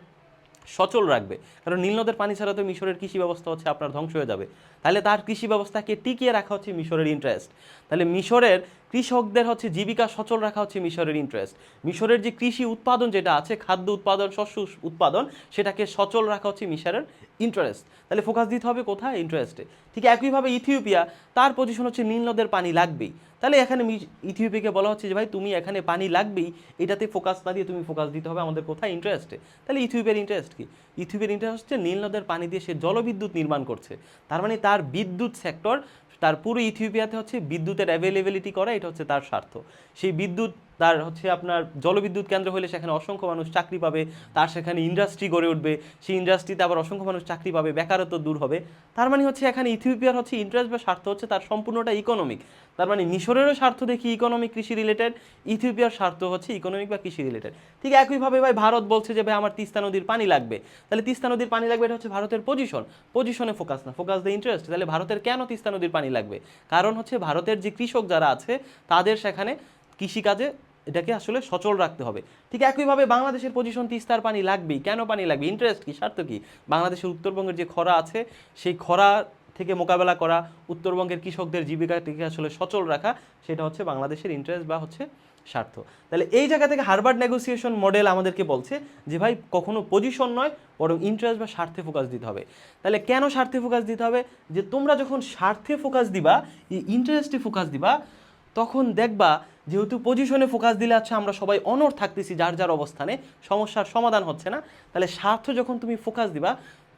সচল রাখবে। কারণ নীল নদের পানি ছাড়া তো মিশরের কৃষি ব্যবস্থা হচ্ছে আপনার ধ্বংস হয়ে যাবে। তাহলে তার কৃষি ব্যবস্থাকে টিকিয়ে রাখা হচ্ছে মিশরের ইন্টারেস্ট। তাহলে মিশরের কৃষকদের হচ্ছে জীবিকা সচল রাখা হচ্ছে মিশরের ইন্টারেস্ট। মিশরের যে কৃষি উৎপাদন যেটা আছে, খাদ্য উৎপাদন, শস্য উৎপাদন, সেটাকে সচল রাখা হচ্ছে মিশরের ইন্টারেস্ট। তাহলে ফোকাস দিতে হবে কোথায়? ইন্টারেস্টে। ঠিক একইভাবে ইথিওপিয়া, তার পজিশন হচ্ছে নীল নদের পানি লাগবেই। তাহলে এখানে ইথিওপিয়াকে বলা হচ্ছে যে ভাই তুমি এখানে পানি লাগবেই, এটাতে ফোকাস না দিয়ে তুমি ফোকাস দিতে হবে আমাদের কোথায়? ইন্টারেস্টে। তাহলে ইথিওপিয়ার ইন্টারেস্ট কি? ইথিওপিয়ার ইন্টারেস্ট হচ্ছে নীল নদের পানি দিয়ে সে জলবিদ্যুৎ নির্মাণ করছে। তার মানে তার বিদ্যুৎ সেক্টর, তার পুরো ইথিওপিয়াতে হচ্ছে বিদ্যুতের অ্যাভেলেবিলিটি করা, এটা হচ্ছে তার স্বার্থ। সেই বিদ্যুৎ, তার হচ্ছে আপনার জলবিদ্যুৎ কেন্দ্র হলে সেখানে অসংখ্য মানুষ চাকরি পাবে, তার সেখানে ইন্ডাস্ট্রি গড়ে উঠবে, সেই ইন্ডাস্ট্রিতে আবার অসংখ্য মানুষ চাকরি পাবে, বেকারত্ব দূর হবে। তার মানে হচ্ছে এখানে ইথিওপিয়ার হচ্ছে ইন্টারেস্ট বা স্বার্থ হচ্ছে তার সম্পূর্ণটা ইকোনমিক। তার মানে মিশরেরও স্বার্থ দেখি ইকোনমিক, কৃষি রিলেটেড, ইথিওপিয়ার স্বার্থ হচ্ছে ইকোনমিক বা কৃষি রিলেটেড। ঠিক একইভাবে ভাই ভারত বলছে যে ভাই আমার তিস্তা নদীর পানি লাগবে, তাহলে তিস্তা নদীর পানি লাগবে, এটা হচ্ছে ভারতের পজিশন। পজিশনে ফোকাস না, ফোকাস দ্য ইন্টারেস্ট। তাহলে ভারতের কেন তিস্তা নদীর পানি লাগবে? কারণ হচ্ছে ভারতের যে কৃষক যারা আছে, তাদের সেখানে কৃষিকাজে এটাকে আসলে সচল রাখতে হবে। ঠিক একইভাবে বাংলাদেশের পজিশন, তিস্তার পানি লাগবেই, কেন পানি লাগবে? ইন্টারেস্ট কি, স্বার্থ কি? বাংলাদেশের উত্তরবঙ্গের যে খরা আছে, সেই খরা থেকে মোকাবেলা করা, উত্তরবঙ্গের কৃষকদের জীবিকাটিকে আসলে সচল রাখা, সেটা হচ্ছে বাংলাদেশের ইন্টারেস্ট বা হচ্ছে স্বার্থ। তাহলে এই জায়গা থেকে হারবার্ড নেগোসিয়েশন মডেল আমাদেরকে বলছে যে ভাই কখনো পজিশন নয়, বরং ইন্টারেস্ট বা স্বার্থে ফোকাস দিতে হবে। তাহলে কেন স্বার্থে ফোকাস দিতে হবে? যে তোমরা যখন স্বার্থে ফোকাস দিবা, ইন্টারেস্টে ফোকাস দিবা, তখন দেখবা যেহেতু পজিশনে ফোকাস দিলে আছে আমরা সবাই অনড় থাকতেছি যার যার অবস্থানে, সমস্যার সমাধান হচ্ছে না। তাহলে স্বার্থ যখন তুমি ফোকাস দিবা,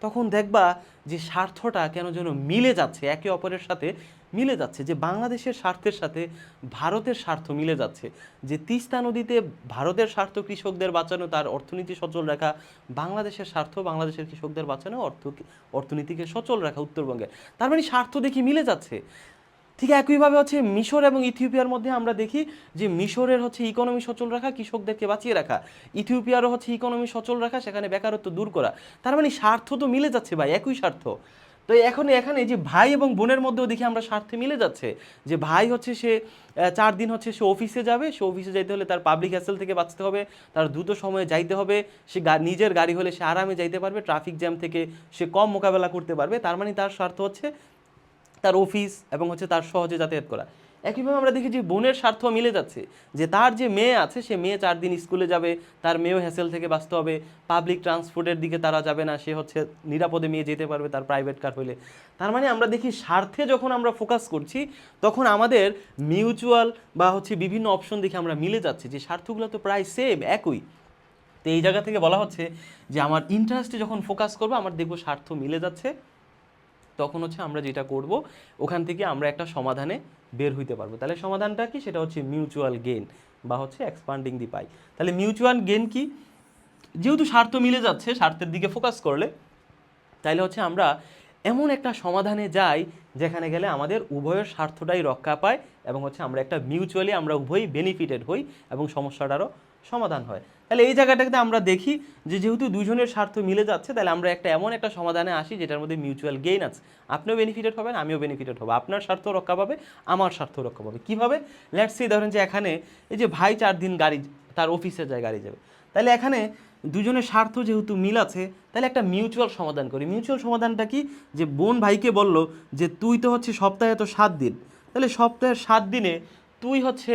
তখন দেখবা যে স্বার্থটা কেন যেন মিলে যাচ্ছে, একে অপরের সাথে মিলে যাচ্ছে। যে বাংলাদেশের স্বার্থের সাথে ভারতের স্বার্থ মিলে যাচ্ছে, যে তিস্তা নদীতে ভারতের স্বার্থ কৃষকদের বাঁচানো, তার অর্থনীতি সচল রাখা, বাংলাদেশের স্বার্থ বাংলাদেশের কৃষকদের বাঁচানো, অর্থনীতিকে সচল রাখা উত্তরবঙ্গের। তার মানে স্বার্থ দেখি মিলে যাচ্ছে। ঠিক একইভাবে হচ্ছে মিশর এবং ইথিওপিয়ার মধ্যে আমরা দেখি যে মিশরের হচ্ছে ইকোনমি সচল রাখা, কৃষকদেরকে বাঁচিয়ে রাখা, ইথিওপিয়ারও হচ্ছে ইকোনমি সচল রাখা, সেখানে বেকারত্ব দূর করা। তার মানে স্বার্থ তো মিলে যাচ্ছে ভাই, একই স্বার্থ। তো এখন এখানে যে ভাই এবং বোনের মধ্যেও দেখি আমরা স্বার্থে মিলে যাচ্ছে। যে ভাই হচ্ছে সে 4 দিন হচ্ছে সে অফিসে যাবে, সে অফিসে যাইতে হলে তার পাবলিক হ্যাসেল থেকে বাঁচতে হবে, তার দ্রুত সময়ে যাইতে হবে, সে নিজের গাড়ি হলে সে আরামে যাইতে পারবে, ট্রাফিক জ্যাম থেকে সে কম মোকাবেলা করতে পারবে। তার মানে তার স্বার্থ হচ্ছে তার অফিস এবং হচ্ছে তার সহজে যাতায়াত করা। একইভাবে আমরা দেখি যে বোনের স্বার্থ মিলে যাচ্ছে, যে তার যে মেয়ে আছে, সে মেয়ে 4 দিন স্কুলে যাবে, তার মেয়েও হ্যাসেল থেকে বাঁচতে হবে, পাবলিক ট্রান্সপোর্টের দিকে তারা যাবে না, সে হচ্ছে নিরাপদে মেয়ে যেতে পারবে তার প্রাইভেট কার হলে। তার মানে আমরা দেখি স্বার্থে যখন আমরা ফোকাস করছি, তখন আমাদের মিউচুয়াল বা হচ্ছে বিভিন্ন অপশন দেখে আমরা মিলে যাচ্ছি, যে স্বার্থগুলো তো প্রায় সেম, একই। তো এই জায়গা থেকে বলা হচ্ছে যে আমার ইন্টারেস্টে যখন ফোকাস করবো, আমার দেখবো স্বার্থ মিলে যাচ্ছে, তখন হচ্ছে আমরা যেটা করব, ওখান থেকে আমরা একটা সমাধানে বের হইতে পারবো। তাহলে সমাধানটা কি? সেটা হচ্ছে মিউচুয়াল গেইন বা হচ্ছে এক্সপান্ডিং দি পাই। তাহলে মিউচুয়াল গেইন কি? যেহেতু স্বার্থ মিলে যাচ্ছে, স্বার্থের দিকে ফোকাস করলে, তাহলে হচ্ছে আমরা এমন একটা সমাধানে যাই যেখানে গেলে আমাদের উভয়ের স্বার্থটাই রক্ষা পায় এবং হচ্ছে আমরা একটা মিউচুয়ালি আমরা উভয়ই বেনিফিটেড হই এবং সমস্যাটারও সমাধান হয়। তাহলে এই জায়গাটাতে আমরা দেখি যে যেহেতু দুজনের স্বার্থ মিলে যাচ্ছে, তাহলে আমরা এমন একটা সমাধানে আসি যেটার মধ্যে মিউচুয়াল গেইন আছে। আপনিও বেনিফিটেড হবেন, আমিও বেনিফিটেড হবো, আপনার স্বার্থ রক্ষা পাবে, আমার স্বার্থ রক্ষা পাবে। কীভাবে? লেটস সি ধরেন যে এখানে এই যে ভাই 4 দিন গাড়ি তার অফিসে যায় গাড়ি যাবে, তাহলে এখানে দুজনের স্বার্থ যেহেতু মিল আছে, তাহলে একটা মিউচুয়াল সমাধান করি। মিউচুয়াল সমাধানটা কি? যে বোন ভাইকে বলল যে তুই তো হচ্ছে সপ্তাহে তো 7 দিন, তাহলে সপ্তাহে 7 দিনে তুই হচ্ছে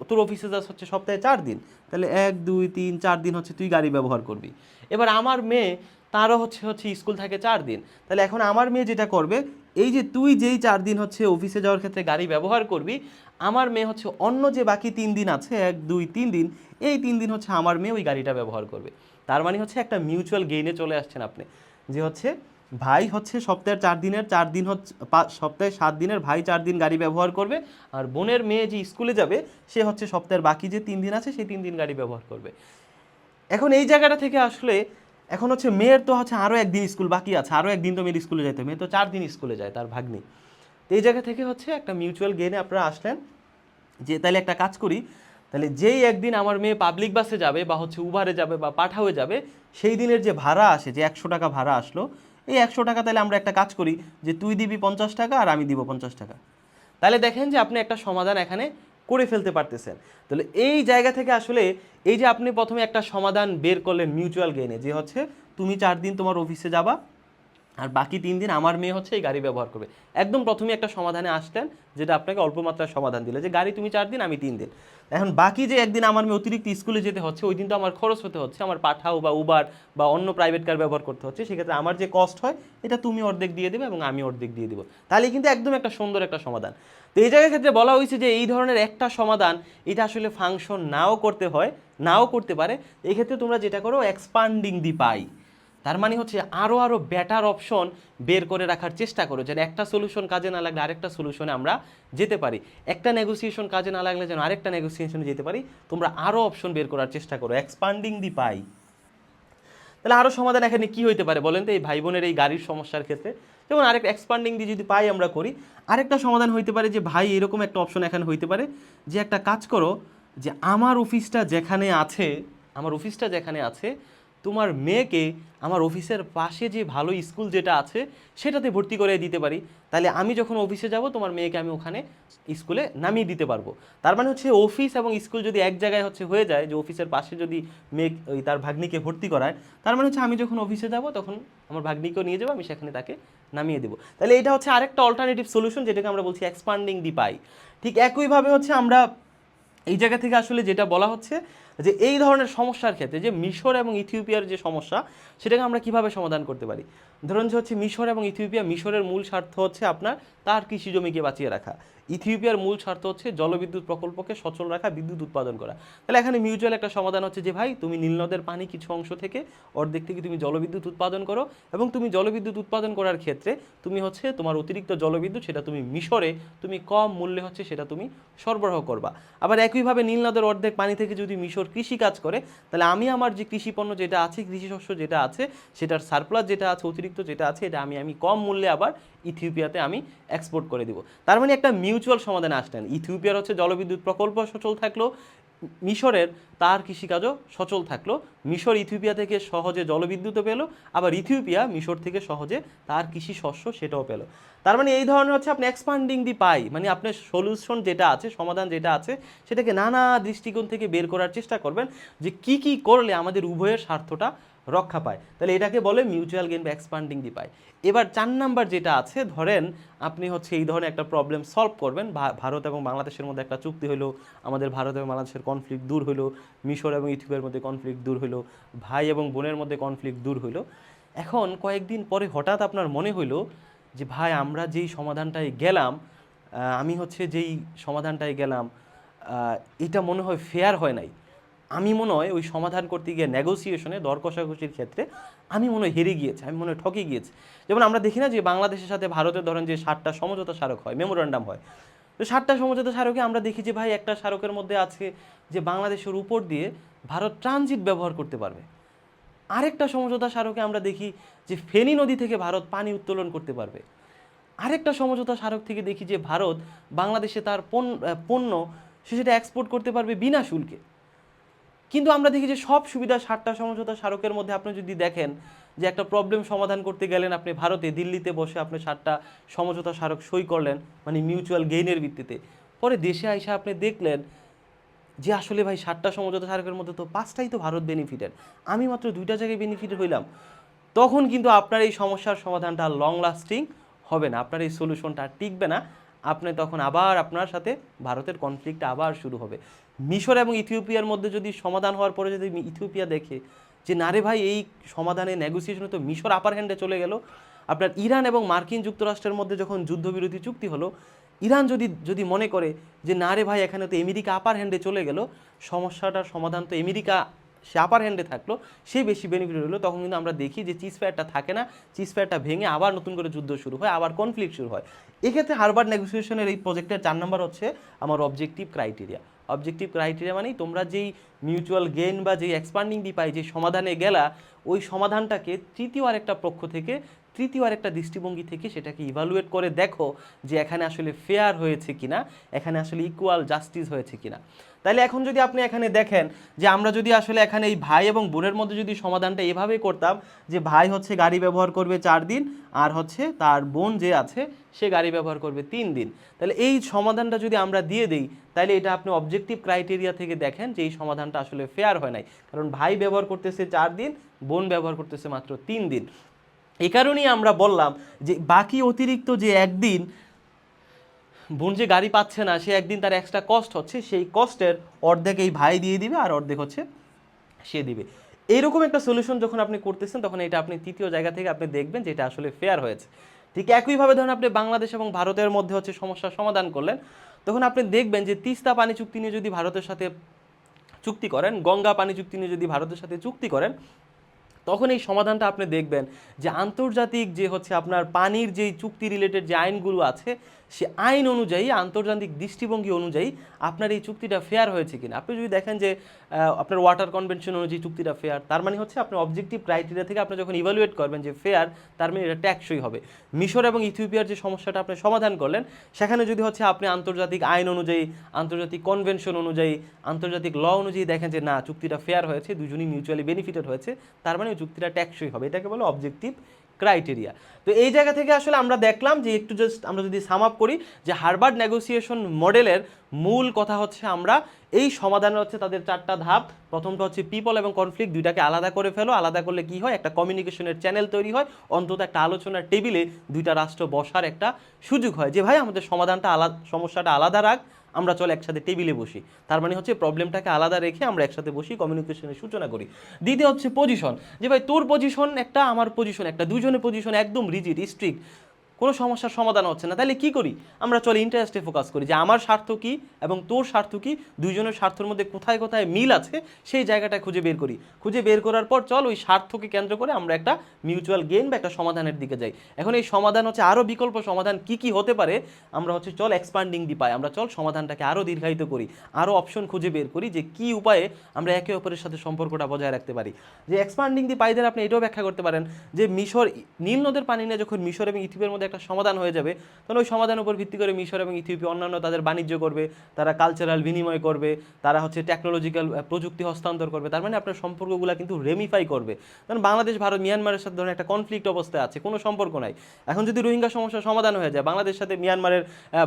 তোর অফিসে যাস হচ্ছে সপ্তাহে 4 দিন, তাহলে 1 2 3 4 দিন হচ্ছে তুই গাড়ি ব্যবহার করবি। এবার আমার মেয়ে তারও হচ্ছে স্কুল থাকে 4 দিন, তাহলে এখন আমার মেয়ে যেটা করবে, এই যে তুই যেই 4 দিন হচ্ছে অফিসে যাওয়ার ক্ষেত্রে গাড়ি ব্যবহার করবি, আমার মেয়ে হচ্ছে অন্য যে বাকি 3 দিন আছে 1 2 3 দিন, এই 3 দিন হচ্ছে আমার মেয়ে ওই গাড়িটা ব্যবহার করবে। তার মানে হচ্ছে একটা মিউচুয়াল গেইনে চলে আসছেন আপনি, যে হচ্ছে ভাই হচ্ছে সপ্তাহের 4 দিনের 4 দিন হচ্ছে সপ্তাহে 7 দিনের ভাই 4 দিন গাড়ি ব্যবহার করবে, আর বোনের মেয়ে যে স্কুলে যাবে সে হচ্ছে সপ্তাহের বাকি যে 3 দিন আছে সেই 3 দিন গাড়ি ব্যবহার করবে। এখন এই জায়গাটা থেকে আসলে এখন হচ্ছে মেয়ের তো হচ্ছে আরও একদিন স্কুল বাকি আছে, আরও একদিন তো মেয়ের স্কুলে যাইতে, মেয়ে তো 4 দিন স্কুলে যায় তার ভাগ্নি। তো এই জায়গা থেকে হচ্ছে একটা মিউচুয়াল গেইনে আপনারা আসলেন যে তাহলে একটা কাজ করি, তাহলে যেই একদিন আমার মেয়ে পাবলিক বাসে যাবে বা হচ্ছে উবারে যাবে বা পাঠাওয়ে যাবে, সেই দিনের যে ভাড়া আসে, যে 100 টাকা ভাড়া আসলো, এই 100 টাকা তাহলে আমরা একটা কাজ করি যে তুই দিবি 50 টাকা আর আমি দিব 50 টাকা। তাহলে দেখেন যে আপনি একটা সমাধান এখানে করে ফেলতে পারতেছেন। তাহলে এই জায়গা থেকে আসলে এই যে আপনি প্রথমে একটা সমাধান বের করলেন মিউচুয়াল গেইনে, যে হচ্ছে তুমি 4 দিন তোমার অফিসে যাবা আর বাকি 3 দিন আমার মেয়ে হচ্ছে এই গাড়ি ব্যবহার করবে। একদম প্রথমে একটা সমাধানে আসলেন যেটা আপনাকে অল্প মাত্রার সমাধান দিলে, যে গাড়ি তুমি 4 দিন আমি 3 দিন। এখন বাকি যে একদিন আমার মেয়ে অতিরিক্ত স্কুলে যেতে হচ্ছে, ওই দিন তো আমার খরচ হতে হচ্ছে, আমার পাঠাও বা উবার বা অন্য প্রাইভেট কার ব্যবহার করতে হচ্ছে, সেক্ষেত্রে আমার যে কস্ট হয় এটা তুমি অর্ধেক দিয়ে দেবে এবং আমি অর্ধেক দিয়ে দেবো। তাহলে কিন্তু একদম একটা সুন্দর একটা সমাধান। তো এই জায়গার ক্ষেত্রে বলা হয়েছে যে এই ধরনের একটা সমাধান এটা আসলে ফাংশন নাও করতে হয়, নাও করতে পারে। এই ক্ষেত্রে তোমরা যেটা করো, এক্সপান্ডিং দি পাই, তার মানে হচ্ছে আরও বেটার অপশন বের করে রাখার চেষ্টা করো, যেন একটা সলিউশন কাজে না লাগলে আরেকটা সলিউশনে আমরা যেতে পারি, একটা নেগোসিয়েশন কাজে না লাগলে যেন আরেকটা নেগোসিয়েশনে যেতে পারি। তোমরা আরও অপশন বের করার চেষ্টা করো, এক্সপান্ডিং দি পাই। তাহলে আরও সমাধান এখানে কী হইতে পারে বলেন তো এই ভাই বোনের এই গাড়ির সমস্যার ক্ষেত্রে? যেমন আরেকটা এক্সপান্ডিং দি যদি পাই আমরা করি, আরেকটা সমাধান হইতে পারে যে ভাই এরকম একটা অপশন এখানে হইতে পারে যে একটা কাজ করো, যে আমার অফিসটা যেখানে আছে, আমার অফিসটা যেখানে আছে তোমার মেয়েকে আমার অফিসের পাশে যে ভালো স্কুল যেটা আছে সেটাতে ভর্তি করে দিতে পারি। তাহলে আমি যখন অফিসে যাব তোমার মেয়েকে আমি ওখানে স্কুলে নামিয়ে দিতে পারবো। তার মানে হচ্ছে অফিস এবং স্কুল যদি এক জায়গায় হয়ে যায়, যে অফিসের পাশে যদি মেয়ে ওই তার ভাগ্নিকে ভর্তি করায়, তার মানে হচ্ছে আমি যখন অফিসে যাব তখন আমার ভাগ্নিকেও নিয়ে যাবো, আমি সেখানে তাকে নামিয়ে দেবো। তাহলে এটা হচ্ছে আরেকটা অল্টারনেটিভ সলিউশন, যেটাকে আমরা বলছি এক্সপান্ডিং দি পাই। ঠিক একইভাবে আমরা এই জায়গা থেকে আসলে যেটা বলা হচ্ছে যে এই ধরনের সমস্যার ক্ষেত্রে যে মিশর এবং ইথিওপিয়ার যে সমস্যা, সেটাকে আমরা কিভাবে সমাধান করতে পারি। ধরুন যে মিশর এবং ইথিওপিয়া, মিশরের মূল স্বার্থ হচ্ছে আপনার তার কৃষি জমিকে বাঁচিয়ে রাখা, ইথিওপিয়ার মূল স্বার্থ হচ্ছে জলবিদ্যুৎ প্রকল্পকে সচল রাখা, বিদ্যুৎ উৎপাদন করা। তাহলে এখানে মিউচুয়াল একটা সমাধান হচ্ছে যে ভাই তুমি নীলনদের পানি কিছু অংশ থেকে অর্ধেক থেকে তুমি জলবিদ্যুৎ উৎপাদন করো, এবং তুমি জলবিদ্যুৎ উৎপাদন করার ক্ষেত্রে তুমি তোমার অতিরিক্ত জলবিদ্যুৎ সেটা তুমি মিশরে তুমি কম মূল্যে সেটা তুমি সরবরাহ করবা। আবার একইভাবে নীলনদের অর্ধেক পানি থেকে যদি মিশর কৃষি কাজ করে, তাহলে আমি আমার যে কৃষি পণ্য যেটা আছে, কৃষি শস্য যেটা আছে, সেটার সারপ্লাস যেটা আছে, অতিরিক্ত যেটা আছে, এটা আমি কম মূল্যে আবার ইথিওপিয়াতে আমি এক্সপোর্ট করে দিব। তার মানে একটা মিউচুয়াল সমাধানে আসলেন। ইথিওপিয়ার জলবিদ্যুৎ প্রকল্প সচল থাকলো, মিশরের তার কৃষিকাজও সচল থাকলো, মিশর ইথিওপিয়া থেকে সহজে জলবিদ্যুৎও পেলো, আবার ইথিওপিয়া মিশর থেকে সহজে তার কৃষি শস্য সেটাও পেলো। তার মানে এই ধরনের আপনি এক্সপান্ডিং দি পাই, মানে আপনার সলিউশন যেটা আছে, সমাধান যেটা আছে, সেটাকে নানা দৃষ্টিকোণ থেকে বের করার চেষ্টা করবেন যে কি কি করলে আমাদের উভয়ের স্বার্থটা রক্ষা পায়। তাহলে এটাকে বলে মিউচুয়াল গেইন বা এক্সপান্ডিং দি পাই। এবার 4 নাম্বার যেটা আছে, ধরেন আপনি এই ধরনের একটা প্রবলেম সলভ করবেন। ভারত এবং বাংলাদেশের মধ্যে একটা চুক্তি হলো, আমাদের ভারত এবং বাংলাদেশের কনফ্লিক্ট দূর হলো, মিশর এবং ইথিওপিয়ার মধ্যে কনফ্লিক্ট দূর হলো, ভাই এবং বোনের মধ্যে কনফ্লিক্ট দূর হলো। এখন কয়েকদিন পরে হঠাৎ আপনার মনে হইলো যে ভাই আমরা যেই সমাধানটায় গেলাম, আমি যেই সমাধানটায় গেলাম, এটা মনে হয় ফেয়ার হয় নাই। আমি মনে হয় ওই সমাধান করতে গিয়ে নেগোসিয়েশনে, দর কষাকষির ক্ষেত্রে আমি মনে হয় হেরে গিয়েছি, আমি মনে হয় ঠকে গিয়েছি। যেমন আমরা দেখি না যে বাংলাদেশের সাথে ভারতের ধরেন যে 7টা সমঝোতা স্মারক হয়, মেমোরেন্ডাম হয়, তো 7টা সমঝোতা স্মারকে আমরা দেখি যে ভাই একটা স্মারকের মধ্যে আছে যে বাংলাদেশের উপর দিয়ে ভারত ট্রানজিট ব্যবহার করতে পারবে। আরেকটা সমঝোতা স্মারকে আমরা দেখি যে ফেনী নদী থেকে ভারত পানি উত্তোলন করতে পারবে। আরেকটা সমঝোতা স্মারক থেকে দেখি যে ভারত বাংলাদেশে তার পণ্য সে সেটা এক্সপোর্ট করতে পারবে বিনা শুল্কে। কিন্তু আমরা দেখি যে সব সুবিধা 7টা সমঝোতা স্মারকের মধ্যে আপনি যদি দেখেন যে একটা প্রবলেম সমাধান করতে গেলেন আপনি ভারতে দিল্লিতে বসে আপনি 7টা সমঝোতা স্মারক সই করলেন মানে মিউচুয়াল গেইনের ভিত্তিতে, পরে দেশে আইসা আপনি দেখলেন যে আসলে ভাই 7টা সমঝোতা স্মারকের মধ্যে তো 5টাই তো ভারত বেনিফিটেড, আমি মাত্র 2টা জায়গায় বেনিফিটেড হইলাম। তখন কিন্তু আপনার এই সমস্যার সমাধানটা লং লাস্টিং হবে না, আপনার এই সলিউশনটা টিকবে না। আপনি তখন আবার আপনার সাথে ভারতের কনফ্লিক্ট আবার শুরু হবে। মিশর এবং ইথিওপিয়ার মধ্যে যদি সমাধান হওয়ার পরে যদি ইথিওপিয়া দেখে যে না রে ভাই এই সমাধানে নেগোসিয়েশনে তো মিশর আপার হ্যান্ডে চলে গেল, আপনার ইরান এবং মার্কিন যুক্তরাষ্ট্রের মধ্যে যখন যুদ্ধবিরতি চুক্তি হলো, ইরান যদি মনে করে যে না রে ভাই এখানে তো আমেরিকা আপার হ্যান্ডে চলে গেল, সমস্যাটার সমাধান তো আমেরিকা সে আপার হ্যান্ডে থাকলো, সে বেশি বেনিফিট হলো, তখন কিন্তু আমরা দেখি যে চিজফায়ারটা থাকে না, চিজফায়ারটা ভেঙে আবার নতুন করে যুদ্ধ শুরু হয়, আবার কনফ্লিক্ট শুরু হয়। এক্ষেত্রে হারবার্ড নেগোসিয়েশনের এই প্রজেক্টের 4 নম্বর হচ্ছে আমার অবজেক্টিভ ক্রাইটেরিয়া। অবজেক্টিভ ক্রাইটেরিয়া মানেই তোমরা যেই মিউচুয়াল গেইন বা যেই এক্সপান্ডিং দি পাই যে সমাধানে গেলা, ওই সমাধানটাকে তৃতীয় আরেকটা পক্ষ থেকে তৃতীয় আরেকটা দৃষ্টিভঙ্গি থেকে সেটাকে ইভালুয়েট করে দেখো যে এখানে আসলে ফেয়ার হয়েছে কিনা, এখানে আসলে ইকুয়াল জাস্টিস হয়েছে কিনা। তাইলে এখন যদি আপনি এখানে দেখেন যে আমরা যদি আসলে এখানে এই ভাই এবং বোনের মধ্যে যদি সমাধানটা এভাবে করতাম যে ভাই হচ্ছে গাড়ি ব্যবহার করবে 4 দিন আর হচ্ছে তার বোন যে আছে সে গাড়ি ব্যবহার করবে 3 দিন, তাহলে এই সমাধানটা যদি আমরা দিয়ে দিই তাহলে এটা আপনি অবজেক্টিভ ক্রাইটেরিয়া থেকে দেখেন যে এই সমাধানটা আসলে ফেয়ার হয় নাই, কারণ ভাই ব্যবহার করতেছে 4 দিন, বোন ব্যবহার করতেছে মাত্র 3 দিন। এই কারণেই আমরা বললাম যে বাকি অতিরিক্ত যে একদিন বোন যে গাড়ি পাচ্ছে না, সে একদিন তার এক্সট্রা কস্ট হচ্ছে, সেই কস্টের অর্ধেক এই ভাই দিয়ে দিবে আর অর্ধেক হচ্ছে সে দিবে। এইরকম একটা সলিউশন যখন আপনি করতেছেন তখন এটা আপনি তৃতীয় জায়গা থেকে আপনি দেখবেন যে এটা আসলে ফেয়ার হয়েছে। ঠিক একইভাবে ধরুন আপনি বাংলাদেশ এবং ভারতের মধ্যে হচ্ছে সমস্যার সমাধান করলেন, তখন আপনি দেখবেন যে তিস্তা পানি চুক্তি নিয়ে যদি ভারতের সাথে চুক্তি করেন, গঙ্গা পানি চুক্তি নিয়ে যদি ভারতের সাথে চুক্তি করেন, তখন এই সমাধানটা আপনি দেখবেন যে আন্তর্জাতিক যে হচ্ছে আপনার পানির যেই চুক্তি রিলেটেড যে আইনগুলো আছে সে আইন অনুযায়ী আন্তর্জাতিক দৃষ্টিভঙ্গি অনুযায়ী আপনার এই চুক্তিটা ফেয়ার হয়েছে কিনা। আপনি যদি দেখেন যে আপনার ওয়াটার কনভেনশন অনুযায়ী চুক্তিটা ফেয়ার, তার মানে হচ্ছে আপনি অবজেক্টিভ ক্রাইটেরিয়া থেকে আপনি যখন ইভালুয়েট করবেন যে ফেয়ার, তার মানে এটা ট্যাক্সই হবে। মিশর এবং ইথিওপিয়ার যে সমস্যাটা আপনি সমাধান করলেন সেখানে যদি হচ্ছে আপনি আন্তর্জাতিক আইন অনুযায়ী, আন্তর্জাতিক কনভেনশন অনুযায়ী, আন্তর্জাতিক ল অনুযায়ী দেখেন যে না চুক্তিটা ফেয়ার হয়েছে, দুজনই মিউচুয়ালি বেনিফিটেড হয়েছে, তার মানে চুক্তিটা ট্যাক্সই হবে, এটাকে বলে অবজেক্টিভ ক্রাইটেরিয়া। তো এই জায়গা থেকে আসলে আমরা দেখলাম যে একটু জাস্ট আমরা যদি সাম আপ করি যে হারবার্ড নেগোসিয়েশন মডেলের মূল কথা হচ্ছে আমরা এই সমাধানের হচ্ছে তাদের 4টা ধাপ। প্রথমটা হচ্ছে পিপল এবং কনফ্লিক্ট, দুইটাকে আলাদা করে ফেলো, আলাদা করলে কি হয় একটা কমিউনিকেশনের চ্যানেল তৈরি হয়, অন্তত একটা আলোচনার টেবিলে দুইটা রাষ্ট্র বসার একটা সুযোগ হয় যে ভাই আমাদের সমাধানটা আলাদা, সমস্যাটা আলাদা রাখ, আমরা চলে একসাথে টেবিলে বসি, তার মানে হচ্ছে প্রবলেমটাকে আলাদা রেখে আমরা একসাথে বসি, কমিউনিকেশনের সূচনা করি। দ্বিতীয় হচ্ছে পজিশন, যে ভাই তোর পজিশন একটা আমার পজিশন একটা, দুজনের পজিশন একদম রিজিড স্ট্রিক্ট, কোনো সমস্যার সমাধান হচ্ছে না, তাহলে কি করি আমরা চলে ইন্টারেস্টে ফোকাস করি যে আমার স্বার্থ কী এবং তোর স্বার্থ কী, দুইজনের স্বার্থের মধ্যে কোথায় কোথায় মিল আছে সেই জায়গাটা খুঁজে বের করি, খুঁজে বের করার পর চল ওই স্বার্থকে কেন্দ্র করে আমরা একটা মিউচুয়াল গেইন বা একটা সমাধানের দিকে যাই। এখন এই সমাধান হচ্ছে আরও বিকল্প সমাধান কি কি হতে পারে, আমরা হচ্ছে চল এক্সপান্ডিং দি পাই, আমরা চল সমাধানটাকে আরও দীর্ঘায়িত করি, আরও অপশন খুঁজে বের করি যে কি উপায়ে আমরা একে অপরের সাথে সম্পর্কটা বজায় রাখতে পারি। যে এক্সপান্ডিং দি পাইদের আপনি এটাও ব্যাখ্যা করতে পারেন যে মিশর নীল নদের পানি নিয়ে যখন মিশর এবং ইথিওপিয়ার মধ্যে একটা সমাধান হয়ে যাবে, তখন ওই সমাধানের উপর ভিত্তি করে মিশর এবং ইথিওপিয়া অন্যান্য তাদের বাণিজ্য করবে, তারা কালচারাল বিনিময় করবে, তারা হচ্ছে টেকনোলজিক্যাল প্রযুক্তি হস্তান্তর করবে, তার মানে আপনার সম্পর্কগুলো কিন্তু রেমিফাই করবে। কারণ বাংলাদেশ ভারত মিয়ানমারের সাথে ধরুন একটা কনফ্লিক্ট অবস্থায় আছে, কোনো সম্পর্ক নাই, এখন যদি রোহিঙ্গা সমস্যার সমাধান হয়ে যায়, বাংলাদেশের সাথে মিয়ানমারের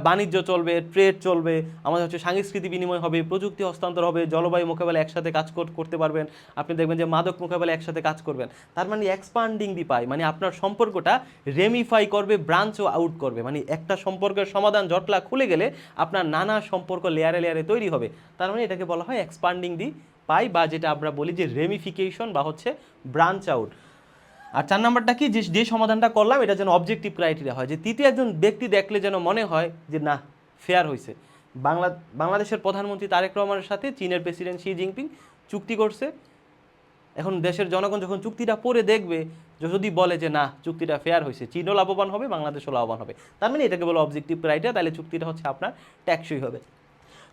বাণিজ্য চলবে, ট্রেড চলবে, আমাদের হচ্ছে সাংস্কৃতিক বিনিময় হবে, প্রযুক্তি হস্তান্তর হবে, জলবায়ু মোকাবেলা একসাথে কাজ করতে পারবেন, আপনি দেখবেন যে মাদক মোকাবেলা একসাথে কাজ করবেন, তার মানে এক্সপান্ডিং দি পাই মানে আপনার সম্পর্কটা রেমিফাই করবে, ব্রাঞ্চ আউট করবে, মানে একটা সম্পর্কের সমাধান জটলা খুলে গেলে আপনার নানা সম্পর্ক লেয়ারে লেয়ারে তৈরি হবে, তার মানে এটাকে বলা হয় এক্সপান্ডিং দি পাই বা যেটা আমরা বলি যে রেমিফিকেশন বা হচ্ছে ব্রাঞ্চ আউট। আর 4 নাম্বারটা কি, যে সমাধানটা করলাম এটা যেন অবজেক্টিভ ক্রাইটেরিয়া হয়, যে তৃতীয় একজন ব্যক্তি দেখলে যেন মনে হয় যে না ফেয়ার হয়েছে। বাংলাদেশের প্রধানমন্ত্রী তারেক রহমানের সাথে চীনের প্রেসিডেন্ট শি জিনপিং চুক্তি করছে, এখন দেশের জনগণ যখন চুক্তিটা পড়ে দেখবে, যদি বলে যে না চুক্তিটা ফেয়ার হয়েছে, চীনও লাভবান হবে, বাংলাদেশও লাভবান হবে, তার মানে এটাকে বলে অবজেক্টিভ ক্রাইটেরিয়া, তাহলে চুক্তিটা হচ্ছে আপনার ট্যাক্সই হবে।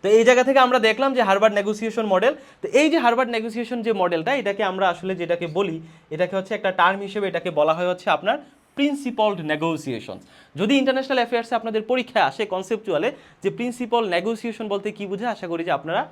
তো এই জায়গা থেকে আমরা দেখলাম যে হার্ভার্ড নেগোসিয়েশন মডেল। তো এই যে হার্ভার্ড নেগোসিয়েশন যে মডেলটা, এটাকে আমরা আসলে যেটাকে বলি, এটাকে হচ্ছে একটা টার্ম হিসেবে এটাকে বলা হয় হচ্ছে আপনার প্রিন্সিপলড নেগোসিয়েশন। যদি ইন্টারন্যাশনাল অ্যাফেয়ার্সে আপনাদের পরীক্ষায় আসে কনসেপচুয়ালে যে প্রিন্সিপল নেগোসিয়েশন বলতে কি বোঝায়, আশা করি যে আপনারা